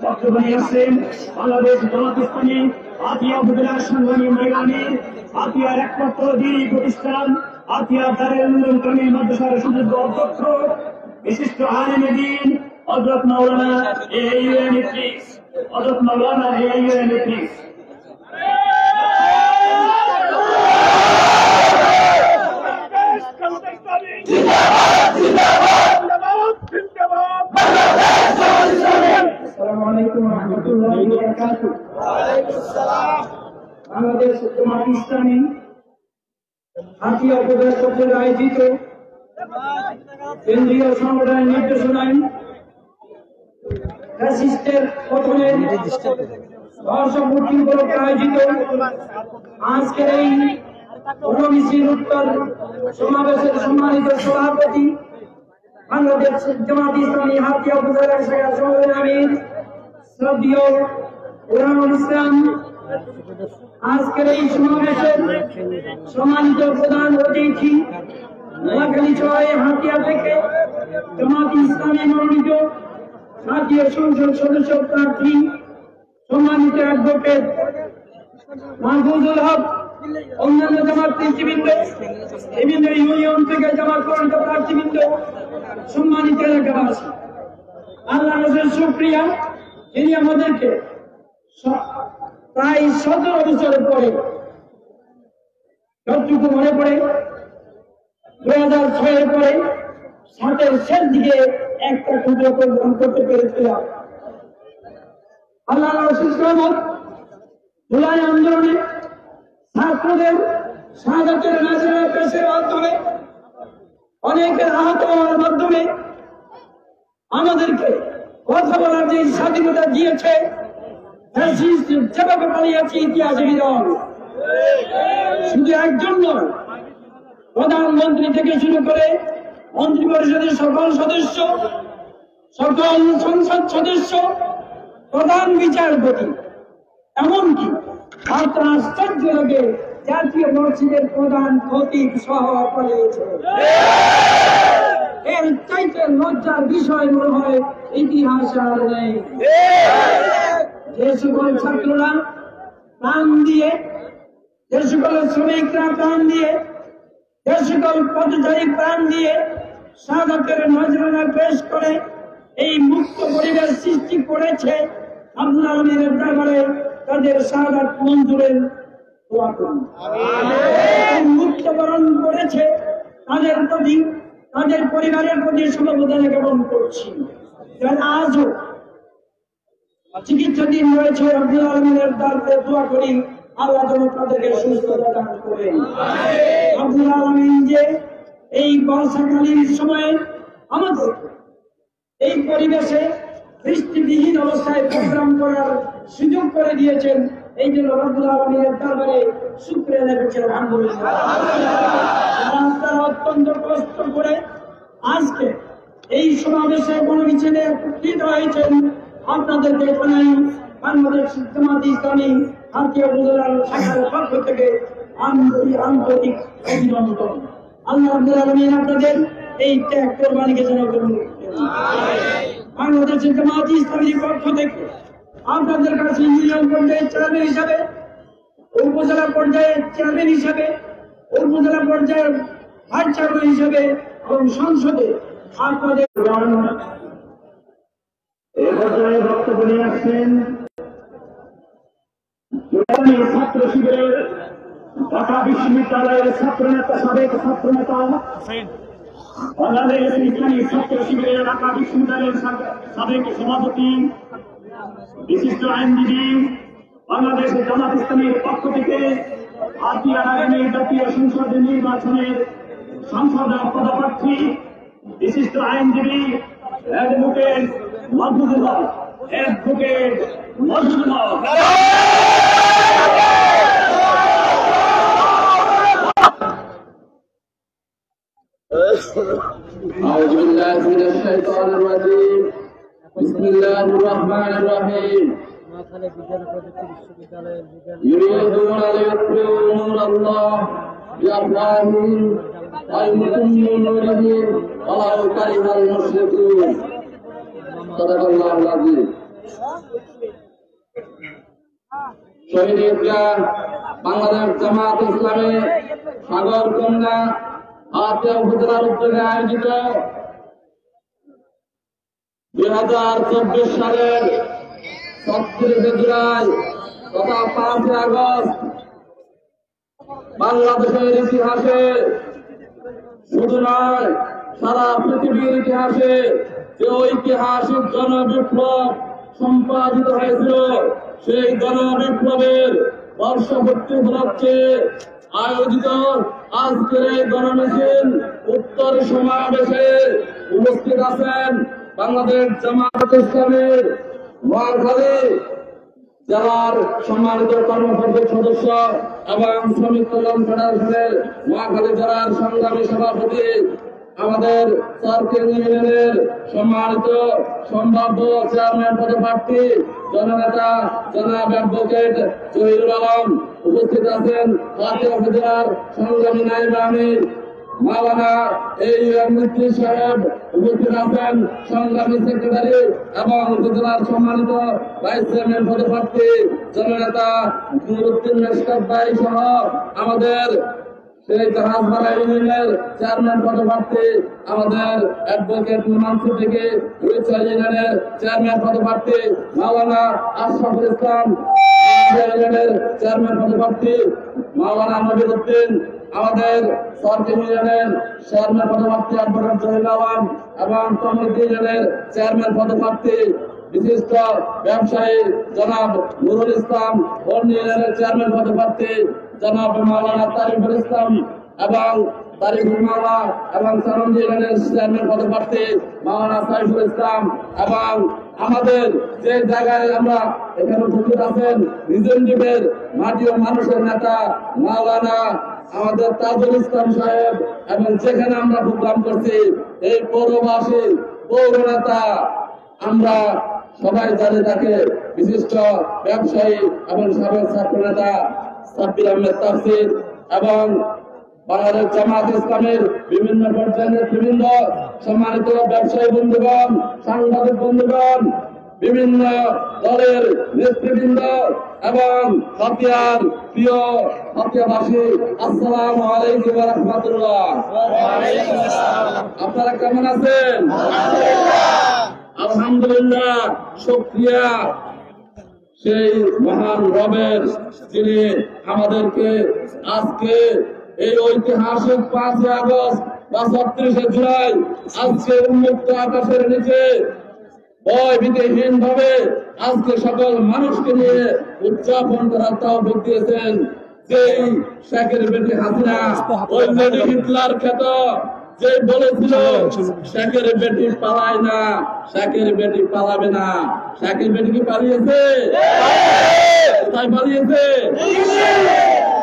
বক্তব্য নিয়ে আসছেন বাংলাদেশ জামাত ইসলামী হাতিয়া উপজেলার সংগ্রামী মহিলানী, হাতিয়ার একমাত্র দিনী প্রতিষ্ঠান হাতিয়া দারুল উলুম কামিল মাদ্রাসার সুযোগ্য অধ্যক্ষ বিশিষ্ট আলেমে দ্বীন হযরত মাওলানা এআইইউএম ইদ্রিস, হযরত মাওলানা এআইইউএম ইদ্রিস। আসসালামু আলাইকুম ওয়া রাহমাতুল্লাহি ওয়া বারাকাতুহু। বাংলাদেশ জামাত ইসলামী হাতিয়া উপজেলা কর্তৃক আয়োজিত কেন্দ্রীয় সংগঠনের নির্দেশনায় ফ্যাসিস্টের পতনের বর্ষপূর্তি উপলক্ষে আয়োজিত আজকের এই মিছিল উত্তর সমাবেশের সম্মানিত সভাপতি বাংলাদেশ জামাত ইসলামী হাতিয়া উপজেলা শাখার সভাপতি আমির শ্রদ্ধেয় ওরানুল ইসলাম, আজকের এই সমাবেশের সম্মানিত প্রধান অতিথি নোয়াখালী ৬ হাতিয়া থেকে জামাত ইসলামী মনোনীত জাতীয় সংসদ সদস্য প্রার্থী সম্মানিত অ্যাডভোকেট মাহফুজুল হক, অন্যান্য জামাত নেতৃবৃন্দ, বিভিন্ন ইউনিয়ন থেকে জামাত মনোনীত প্রার্থীবৃন্দ, সম্মানিত এলাকাবাসী, আল্লাহ রাসূলের শুকরিয়া যিনি আমাদেরকে প্রায় 17 বছর পরে যতটুকু মনে পড়ে 2006 পরে 7-এর শেষ দিকে একটা ক্ষুদ্র প্রোগ্রাম করতে পেরেছিলাম। আল্লাহ রাসূল জুলাই আন্দোলনে ছাত্রদের শাহাদাতের নাজরা পেশের মাধ্যমে অনেকের আহত হওয়ার মাধ্যমে আমাদেরকে কথা বলার যে স্বাধীনতা দিয়েছে, যেভাবে পালিয়েছে ইতিহাসে বিরল। শুধু একজন নয়, প্রধানমন্ত্রী থেকে শুরু করে মন্ত্রী পরিষদের সকল সদস্য, সকল সংসদ সদস্য, প্রধান বিচারপতি, এমনকি মাত্র আশ্চর্য লাগে জাতীয় মসজিদের প্রধান খতিব সহ পালিয়েছে। এর চাইতে লজ্জার বিষয় মনে হয় ইতিহাস আর নেই। যে সকল ছাত্ররা প্রাণ দিয়ে, যে সকল শ্রমিকরা প্রাণ দিয়ে, যে সকল পথচারী প্রাণ দিয়ে শাহাদাতের নজরানা পেশ করে এই মুক্ত পরিবেশ সৃষ্টি করেছে, আল্লাহ আমিনের দরবারে তাদের শাহাদাত মঞ্জুরের দোয়া করুন। মুক্তবরণ করেছে তাদের প্রতি, তাদের পরিবারের প্রতি সমবেদনা জ্ঞাপন করছি। আজও চিকিৎসাধীন রয়েছে, রব্বুল আলামিনের দরবারে দোয়া করি আল্লাহ যেন তাদেরকে সুস্থতা দান করেন। রব্বুল আলামিন যে এই বর্ষাকালীন সময়ে আমাদের এই পরিবেশে বৃষ্টিবিহীন অবস্থায় প্রোগ্রাম করার সুযোগ করে দিয়েছেন, এই জন্য রব্বুল আলামিনের দরবারে শুকরিয়া আদায় করছি আলহামদুলিল্লাহ। তারা অত্যন্ত কষ্ট করে আজকে এই সমাবেশে গণমিছিলে একত্রিত হয়েছেন। আপনাদেরকে জানাই বাংলাদেশ জামাত ইসলামী হাতিয়া উপজেলার শাখার পক্ষ থেকে আন্তরিক অভিনন্দন। আল্লাহ রাব্বুল আলামিন আপনাদের এই ত্যাগ কোরবানিকে যেন কবুল করেন। বাংলাদেশের জামাত ইসলামীর পক্ষ থেকে আপনাদের কাছে ইউনিয়ন পর্যায়ের চেয়ারম্যান হিসাবে, উপজেলা পর্যায়ের চেয়ারম্যান হিসাবে, উপজেলা পর্যায়ের ভাইস চেয়ারম্যান হিসাবে এবং সংসদে আপনাদের এ পর্যায়ে বক্তব্য নিয়ে আসছেন ছাত্র শিবিরের ঢাকা বিশ্ববিদ্যালয়ের ছাত্রনেতা, সাবেক ছাত্রনেতা, বাংলাদেশ ইসলামী ছাত্র শিবিরের ঢাকা বিশ্ববিদ্যালয়ের সাবেক সভাপতি, বিশিষ্ট আইনজীবী, বাংলাদেশের জামাত ইসলামীর পক্ষ থেকে হাতিয়ার আগামী জাতীয় সংসদ নির্বাচনের সংসদ পদপ্রার্থী, বিশিষ্ট আইনজীবী অ্যাডভোকেট মজুমদার, অ্যাডভোকেট মজুমদার। أعوذ بالله من الشيطان الرجيم بسم الله الرحمن الرحيم يريدون ليطفئوا نور الله بأفواههم ويتموا نوره ولو كره المشركون صدق الله العظيم শহীদ ঈদগাহ বাংলাদেশ জামাত ইসলামী সাগরকন্যা হাতিয়া উপজেলার উদ্যোগে আয়োজিত 2024 সালের 36 জুলাই তথা 5 আগস্ট বাংলাদেশের ইতিহাসে শুধু নয় সারা পৃথিবীর ইতিহাসে যে ঐতিহাসিক গণবিপ্লব সম্পাদিত হয়েছিল, সেই গণবিপ্লবের বর্ষপূর্তি উপলক্ষে আয়োজিত আজকের এই গণমিছিল উত্তর সমাবেশে উপস্থিত আছেন বাংলাদেশ জামাত ইসলামীর নোয়াখালী জেলার সম্মানিত কর্মকর্তা সদস্য এবং শ্রমিক কল্যাণ ফেডারেশনের নোয়াখালী জেলার সংগ্রামী সভাপতি, আমাদের সার্কেল ইউনিয়নের সম্মানিত সম্ভাব্য চেয়ারম্যান পদপ্রার্থী জননেতা জনাব অ্যাডভোকেট জহিরুল আলম, উপস্থিত আছেন হাতিয়া উপজেলার সংগ্রামী নায়েব আমির মাওলানা AUM মিস্ত্রি সাহেব, উপস্থিত আছেন সংগ্রামী সেক্রেটারি এবং উপজেলার সম্মানিত ভাইস চেয়ারম্যান পদপ্রার্থী জননেতা নুরুদ্দিন মেশকাত ভাই সহ আমাদের সেই জাহাজপাড়া ইউনিয়নের চেয়ারম্যান পদপ্রার্থী, আমাদের অ্যাডভোকেট মানসুর থেকে উড়িষ্যা ইউনিয়নের চেয়ারম্যান পদপ্রার্থী মাওলানা আশরাফুল ইসলাম, ইউনিয়নের চেয়ারম্যান পদপ্রার্থী মাওলানা নবীউদ্দিন, আমাদের সার্কেল ইউনিয়নের চেয়ারম্যান পদপ্রার্থী অ্যাডভোকেট জহিরুল আলম এবং কমিটি ইউনিয়নের চেয়ারম্যান পদপ্রার্থী বিশিষ্ট ব্যবসায়ী জনাব নুরুল ইসলাম, বর্ণী ইউনিয়নের চেয়ারম্যান পদপ্রার্থী জনাব মাওলানা তারিকুল ইসলাম এবং তারিকুল মাওলা এবং সারঞ্জি ইউনিয়নের চেয়ারম্যান পদপ্রার্থী মাওলানা সাইফুল ইসলাম এবং আমাদের যে জায়গায় আমরা এখানে উপস্থিত আছেন রিজেন্টিভের মাটি ও মানুষের নেতা মাওলানা আমাদের তাজুল ইসলাম সাহেব এবং যেখানে আমরা প্রোগ্রাম করছি এই পৌরবাসী পৌর নেতা আমরা সবাই জানি তাকে বিশিষ্ট ব্যবসায়ী এবং সাবেক ছাত্র নেতা সাব্বির আহমেদ তাফসির এবং বাংলাদেশ জামাত ইসলামের বিভিন্ন পর্যায়ের নেতৃবৃন্দ, সম্মানিত ব্যবসায়ী বন্ধুগণ, সাংবাদিক বন্ধুগণ, বিভিন্ন দলের নেতৃবৃন্দ এবং হাতিয়ার প্রিয় হাতিয়াবাসী, আসসালামু আলাইকুম ওয়া রাহমাতুল্লাহ। আপনারা কেমন আছেন? আলহামদুলিল্লাহ, শুকরিয়া সেই মহান রবের যিনি আমাদেরকে আজকে এই ঐতিহাসিক 5 আগস্ট বা 36 জুলাই আজকে উন্মুক্ত আকাশের নিচে ভয় ভীতিহীন ভাবে আজকে সকল মানুষকে নিয়ে উদযাপন করার তৌফিক দিয়েছেন। যেই শেখের বেটি হাসিনা ওই লেডি হিটলার খ্যাত যে বলেছিল শেখের বেটি পালায় না, শেখের বেটি পালাবে না, শেখের বেটি কি পালিয়েছে? কোথায় পালিয়েছে?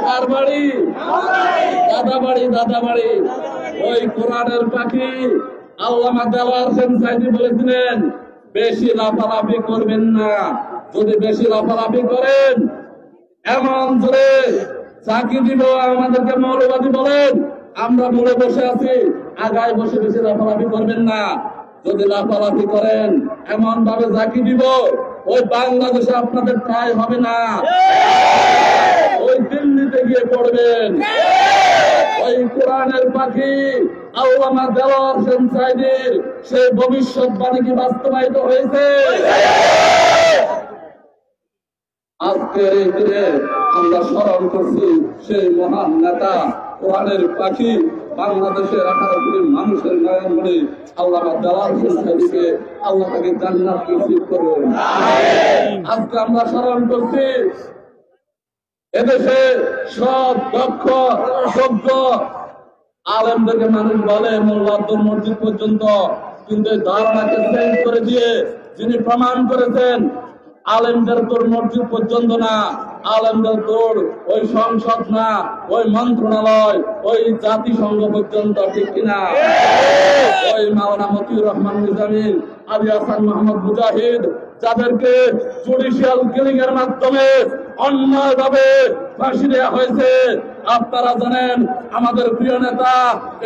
কার বাড়ি? দাদা বাড়ি, দাদা বাড়ি। ওই কোরআনের পাখি আল্লামা দেওয়ার হোসেন সাইদি বলেছিলেন বেশি লাফালাফি করবেন না, যদি বেশি লাফালাফি করেন এমন ধরে চাকরি দিব আমাদেরকে মৌলবাদী বলেন, আমরা মনে বসে আছি, আগায় বসে বেশি লাফালাফি করবেন না, যদি লাফালাফি করেন এমন ভাবে চাকরি দিব ওই বাংলাদেশে আপনাদের ঠাঁই হবে না, ওই দিল্লিতে গিয়ে পড়বেন। ওই কোরআনের পাখি আল্লামা দেওয়ার হোসেন সাইদির সেই ভবিষ্যৎবাণী কি বাস্তবায়িত হয়েছে? আজকের এই দিনে আমরা স্মরণ করছি সেই মহান নেতা কোরআনের পাখি বাংলাদেশের 18 কোটি মানুষের নয়নমণি আল্লামা দেওয়ার হোসেন সাইদিকে আল্লাহ তাকে জান্নাত নসিব করুন। আজকে আমরা স্মরণ করছি এদেশে সব দক্ষ যোগ্য আলেমদেরকে মানুষ বলে মোল্লাদ্দুর মসজিদ পর্যন্ত, কিন্তু ধারণাকে চেঞ্জ করে দিয়ে যিনি প্রমাণ করেছেন আলেমদের তোর মসজিদ পর্যন্ত না, আলেমদের তোর ওই সংসদ না, ওই মন্ত্রণালয়, ওই জাতিসংঘ পর্যন্ত, ঠিক কিনা? ওই মাওলানা মতিউর রহমান নিজামী, আলী হাসান মোহাম্মদ মুজাহিদ, যাদেরকে জুডিশিয়াল কিলিং এর মাধ্যমে অন্যায়ভাবে ফাঁসি দেওয়া হয়েছে, আপনারা জানেন আমাদের প্রিয় নেতা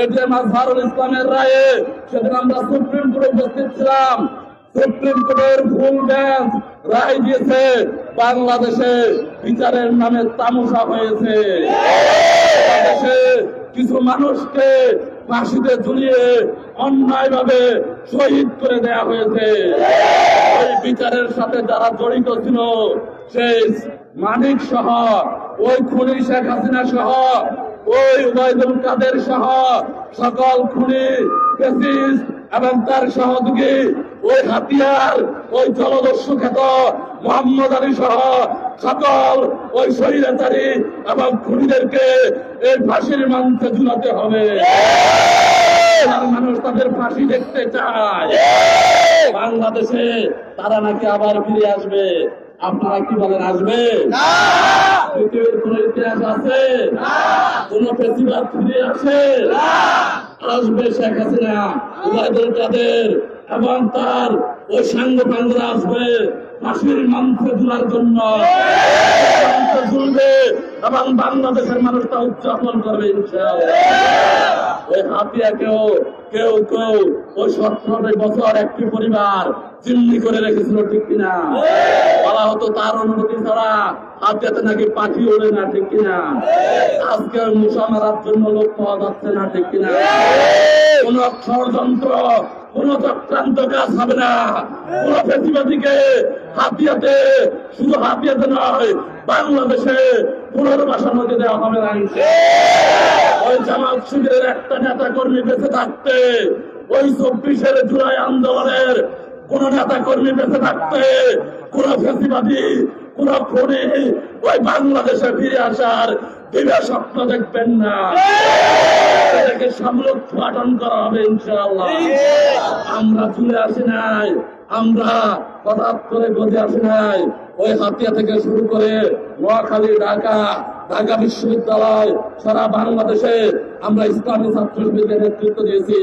এটিএম আজহারুল ইসলামের রায়ে সেদিন আমরা সুপ্রিম কোর্টে উপস্থিত ছিলাম। সুপ্রিম কোর্টের ফুল বেঞ্চ রায় দিয়েছে বাংলাদেশে বিচারের নামে তামাশা হয়েছে, বাংলাদেশে কিছু মানুষকে ফাঁসিতে ঝুলিয়ে অন্যায়ভাবে শহীদ করে দেয়া হয়েছে। ওই বিচারের সাথে যারা জড়িত ছিল সেই মানিক সহ, ওই খুনি শেখ হাসিনা সহ, ওই ওবায়দুল কাদের সহ সকল খুনি ফ্যাসিস্ট এবং তার সহযোগী ওই হাতিয়ার, ওই জলদস্যু খ্যাত মোহাম্মদ আলী সহ সকল ওই স্বৈরাচারী এবং খুনিদেরকে এই ফাঁসির মঞ্চে ঝুলাতে হবে। মানুষ তাদের ফাঁসি দেখতে চায়। বাংলাদেশে তারা নাকি আবার ফিরে আসবে। আপনারা কি বলেন, আসবে? পৃথিবীর কোন ইতিহাস আছে কোন ফেসিবাদ ফিরে আসে? আসবে শেখ হাসিনা, ওবায়দুল কাদের এবং তার ওই সাঙ্গপাঙ্গরা আসবে ফাঁসির মঞ্চে ঝুলার জন্য, ঝুলবে এবং বাংলাদেশের মানুষ তা উদযাপন করবে ইনশাআল্লাহ। ওই হাতিয়াকেও কেউ কেউ ওই 17 বছর একটি পরিবার জিম্মি করে রেখেছিল, ঠিক কিনা? বলা হতো তার অনুমতি ছাড়া হাতিয়াতে নাকি পাখি ওড়ে না, ঠিক কিনা? আজকে মশা মারার জন্য লোক পাওয়া যাচ্ছে না, ঠিক কিনা? কোন ষড়যন্ত্র, কোন চক্রান্ত কাজ হবে না। কোন ফ্যাসিবাদীকে হাতিয়াতে, শুধু হাতিয়াতে নয় বাংলাদেশে পুনর্বাসন হতে দেওয়া হবে না। ওই জামাত শিবিরের একটা নেতা কর্মী বেঁচে থাকতে, ওই 24 জুলাই আন্দোলনের কোন নেতা কর্মী বেঁচে থাকতে, কোন ফ্যাসিবাদী, কোন খুনি ওই বাংলাদেশে ফিরে আসার দিব্য স্বপ্ন দেখবেন না। এটাকে সমুৎপাদন করা হবে ইনশাআল্লাহ। আমরা চলে আসি নাই, আমরা হঠাৎ করে গজে আসি নাই। ওই হাতিয়া থেকে শুরু করে নোয়াখালী, ঢাকা, ঢাকা বিশ্ববিদ্যালয়, সারা বাংলাদেশে আমরা ইসলামী ছাত্র শিবিরকে নেতৃত্ব দিয়েছি।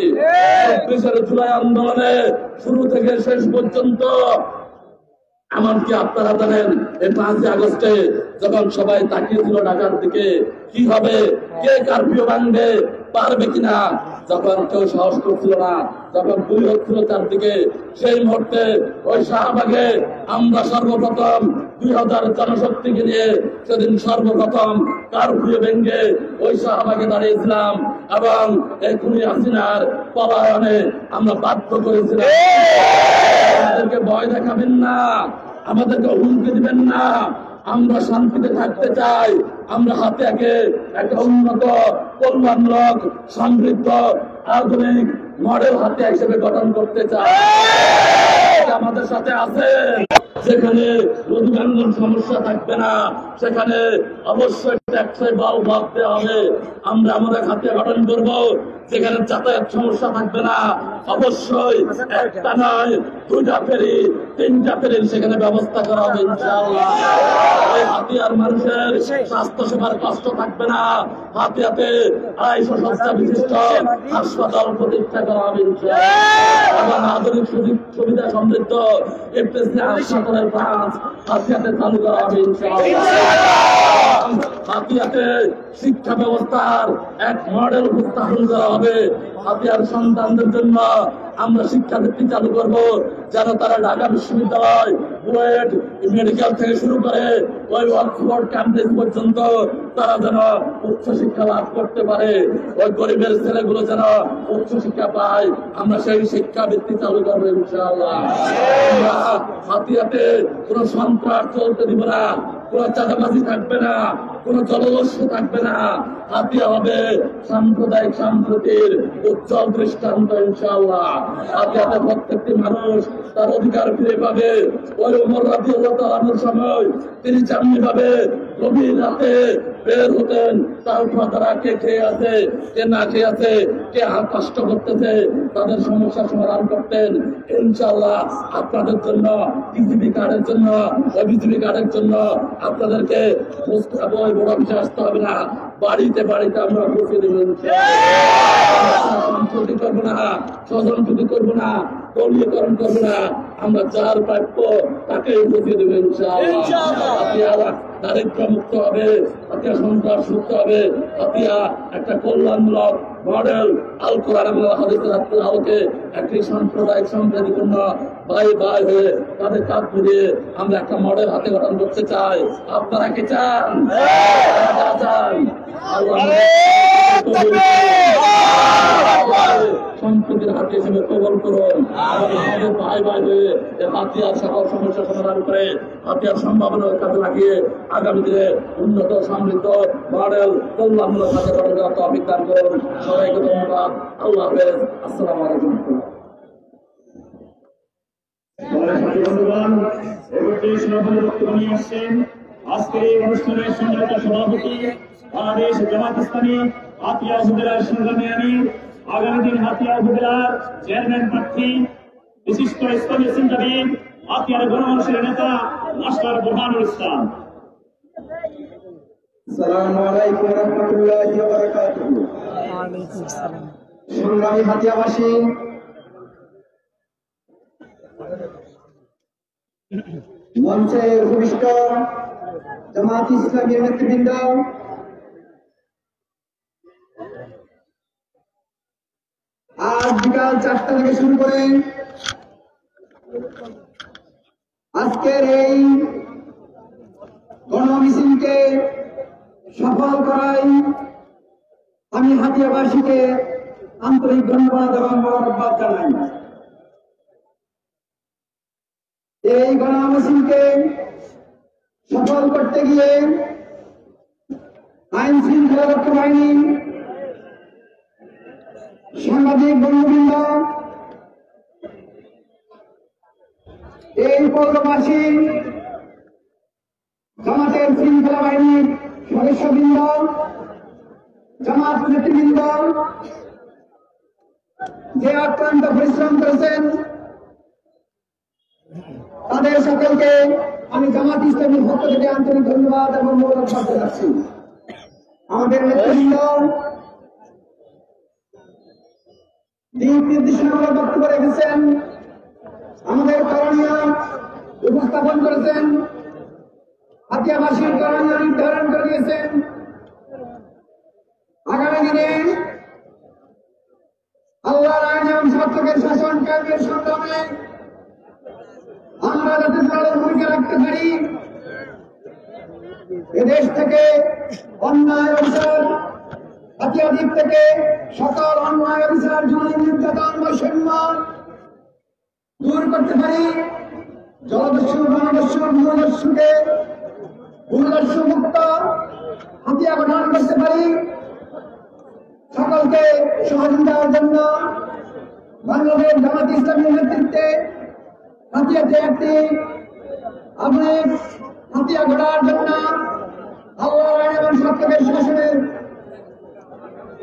24 জুলাই আন্দোলনে শুরু থেকে শেষ পর্যন্ত। এমনকি আপনারা জানেন এই 5 আগস্টে যখন সবাই তাকিয়েছিল ঢাকার দিকে, কি হবে, কে কারফিউ ভাঙবে, পারবে কিনা, যখন কেউ সাহস করছিল না, যখন গুলি হচ্ছিল চারদিকে, সেই মুহূর্তে ওই শাহবাগে আমরা সর্বপ্রথম 2000 জনশক্তিকে নিয়ে সেদিন সর্বপ্রথম কারফিউ ভেঙে ওই শাহবাগে দাঁড়িয়েছিলাম এবং এই খুনি হাসিনার পলায়নে আমরা বাধ্য করেছিলাম। আমাদেরকে ভয় দেখাবেন না, আমাদেরকে হুমকি দিবেন না। আমরা শান্তিতে থাকতে চাই। আমরা হাতে একটা উন্নত, কল্যাণমূলক, সমৃদ্ধ, আধুনিক মডেল হাতে হিসেবে গঠন করতে চাই। আমাদের সাথে আছে। যেখানে রোগীবান্ধব সমস্যা থাকবে না, সেখানে অবশ্যই ট্যাক্সে বাল ভাবতে হবে। আমরা আমাদের হাতে গঠন করব। যেখানে যাতায়াত সমস্যা থাকবে না, অবশ্যই একটা নয় 2টা ফেরি 3টা ফেরির সেখানে ব্যবস্থা করা হবে ইনশাআল্লাহ। ওই হাতিয়ার মানুষের স্বাস্থ্য সেবার কষ্ট থাকবে না। হাতিয়াতে 250 শয্যা বিশিষ্ট হাসপাতাল প্রতিষ্ঠা করা হবে ইনশাআল্লাহ। এবং আধুনিক সুবিধা সমৃদ্ধ এফএসসি হাসপাতালের ব্রাঞ্চ হাতিয়াতে চালু করা হবে ইনশাআল্লাহ। হাতিয়াতে শিক্ষা ব্যবস্থার এক মডেল উপস্থাপন করা হবে। হাতিয়ার সন্তানদের জন্য আমরা শিক্ষাবৃত্তি চালু করব, যেন তারা ঢাকা বিশ্ববিদ্যালয়, বুয়েট, মেডিকেল থেকে শুরু করে ওই অক্সফোর্ড ক্যাম্পাস পর্যন্ত তারা যেন উচ্চশিক্ষা লাভ করতে পারে। ওই গরিবের ছেলেগুলো যেন উচ্চশিক্ষা পায়, আমরা সেই শিক্ষাবৃত্তি চালু করবো ইনশাআল্লাহ। আমরা হাতিয়াতে কোন সন্ত্রাস চলতে দিব না, কোন চাঁদাবাজি থাকবে না, কোন জলদস্যু থাকবে না। হাতিয়া হবে সাম্প্রদায়িক সম্প্রীতির উজ্জ্বল দৃষ্টান্ত ইনশাআল্লাহ। হাতিয়াতে প্রত্যেকটি মানুষ তার অধিকার ফিরে পাবে। ওই ওমর রাদিয়াল্লাহু তাআলার সময় তিনি যেমনি ভাবে গভীর রাতে বের হতেন, তার তারা কে খেয়ে আছে, কে না খেয়ে আছে, কে কষ্ট করতেছে, তাদের সমস্যার সমাধান করতেন। ইনশাআল্লাহ আপনাদের জন্য টিসিবি কার্ডের জন্য, বিজিবি কার্ডের জন্য আপনাদেরকে বড় অফিসে আসতে হবে না, বাড়িতে বাড়িতে আমরা পৌঁছে দেবো। সম্প্রতি করবো না, স্বজনপ্রীতি করবো না, দলীয়করণ করবো না, আমরা যার প্রাপ্য তাকেই পৌঁছে দেবো ইনশাআল্লাহ। দারিদ্র মুক্ত হবে, হাতিয়া সন্ত্রাস মুক্ত হবে, হাতিয়া একটা কল্যাণমূলক মডেল আল কোরআন এবং হাদিসের আলোকে একটি সাম্প্রদায়িক সম্প্রীতিপূর্ণ ভাই ভাই হয়ে তাদের কাজ মিলিয়ে আমরা একটা মডেল হাতে গঠন করতে চাই। আপনারা কি চান? সম্প্রীতির হাতে হিসেবে কবল করুন। আমাদের ভাই ভাই হয়ে হাতিয়ার সকল সমস্যার সমাধান করে হাতিয়ার সম্ভাবনার কাজে লাগিয়ে আগামী দিনে উন্নত সমৃদ্ধ মডেল কল্যাণমূলক হাতে গঠন করার তৌফিক দান করুন। সবাইকে ধন্যবাদ। আল্লাহ হাফেজ। আসসালামু আলাইকুম। আজকের এই অনুষ্ঠানের সম্মানিত সভাপতি বাংলাদেশ জামাত ইসলামী হাতিয়া উপজেলার সংগ্রামী আমির, আগামী দিন হাতিয়া উপজেলার চেয়ারম্যান প্রার্থী, বিশিষ্ট ইসলামী চিন্তাবিদ, হাতিয়ার গণমানুষের নেতা মাস্টার বোরহানুল ইসলাম। আসসালামু আলাইকুম ওয়া রাহমাতুল্লাহি ওয়া বারাকাতুহু। সংগ্রামী হাতিয়াবাসী, মঞ্চে উপবিষ্ট জামাত ইসলামী নেতৃবৃন্দ, আজ বিকাল 4টা থেকে শুরু করে আজকের এই গণমিছিলকে সফল করাই আমি হাতিয়াবাসীকে আন্তরিক ধন্যবাদ এবং মোবারকবাদ জানাই। এই গণমিছিলকে সফল করতে গিয়ে আইন শৃঙ্খলা রক্ষা বাহিনী, সাংবাদিক বন্ধুবৃন্দ, এই পৌরবাসী, জামাতের শৃঙ্খলা বাহিনীর সদস্যবৃন্দ, জামাত নেতৃবৃন্দ যে অত্যন্ত পরিশ্রম করেছেন, তাদের সকলকে আমি জামাত ইসলামীর পক্ষ থেকে আন্তরিক ধন্যবাদ এবং মোবারকবাদ জানাচ্ছি। আমাদের নেতৃবৃন্দ দিক নির্দেশনামূলক বক্তব্য রেখেছেন, আমাদের করণীয় উপস্থাপন করেছেন, হাতিয়াবাসীর করণীয় নির্ধারণ করে দিয়েছেন। আগামী দিনে আল্লাহর আইন এবং সত্যের শাসন কায়েমের সংগ্রামে আমরা যাতে দলের ভূমিকা রাখতে পারি, এদেশ থেকে অন্যায় অবিচার, হাতিয়া দ্বীপ থেকে সকল অন্যায় অবিচার, জুলুম, নির্যাতন, বৈষম্য দূর করতে পারি, জলদস্যু, বনদস্যু, ভূদস্যুকে ভূদস্যু মুক্ত হাতিয়া গঠন করতে পারি। সকলকে সহযোগিতার জন্য বাংলাদেশ জামাত ইসলামীর নেতৃত্বে হাতিয়াতে একটি আপনি হাতিয়া ঘোড়ার জন্য আল্লাহর আইন এবং সত্যের শাসনের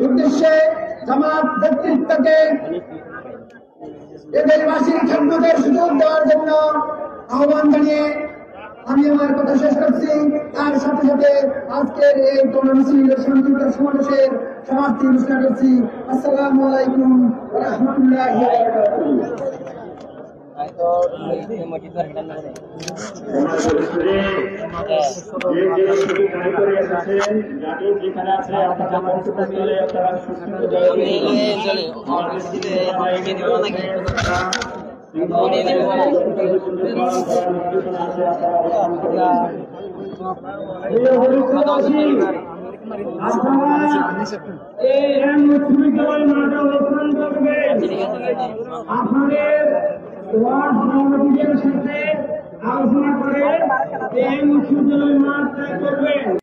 উদ্দেশ্যে জামাত ব্যক্তিত্বকে এদেশবাসীর খেদমতের সুযোগ দেওয়ার জন্য আহ্বান জানিয়ে আমি আমার কথা শেষ করছি। তার সাথে সাথে আজকের এই কর্মসূচির সংযুক্ত সমাবেশের সমাপ্তি ঘোষণা করছি। আসসালামু আলাইকুম ওয়া রাহমাতুল্লাহি ওয়া আপনাদের ওয়ার্ড সভাপতিদের সাথে আলোচনা করে এই উচ্চ বিদ্যালয় মাঠ ত্যাগ করবেন।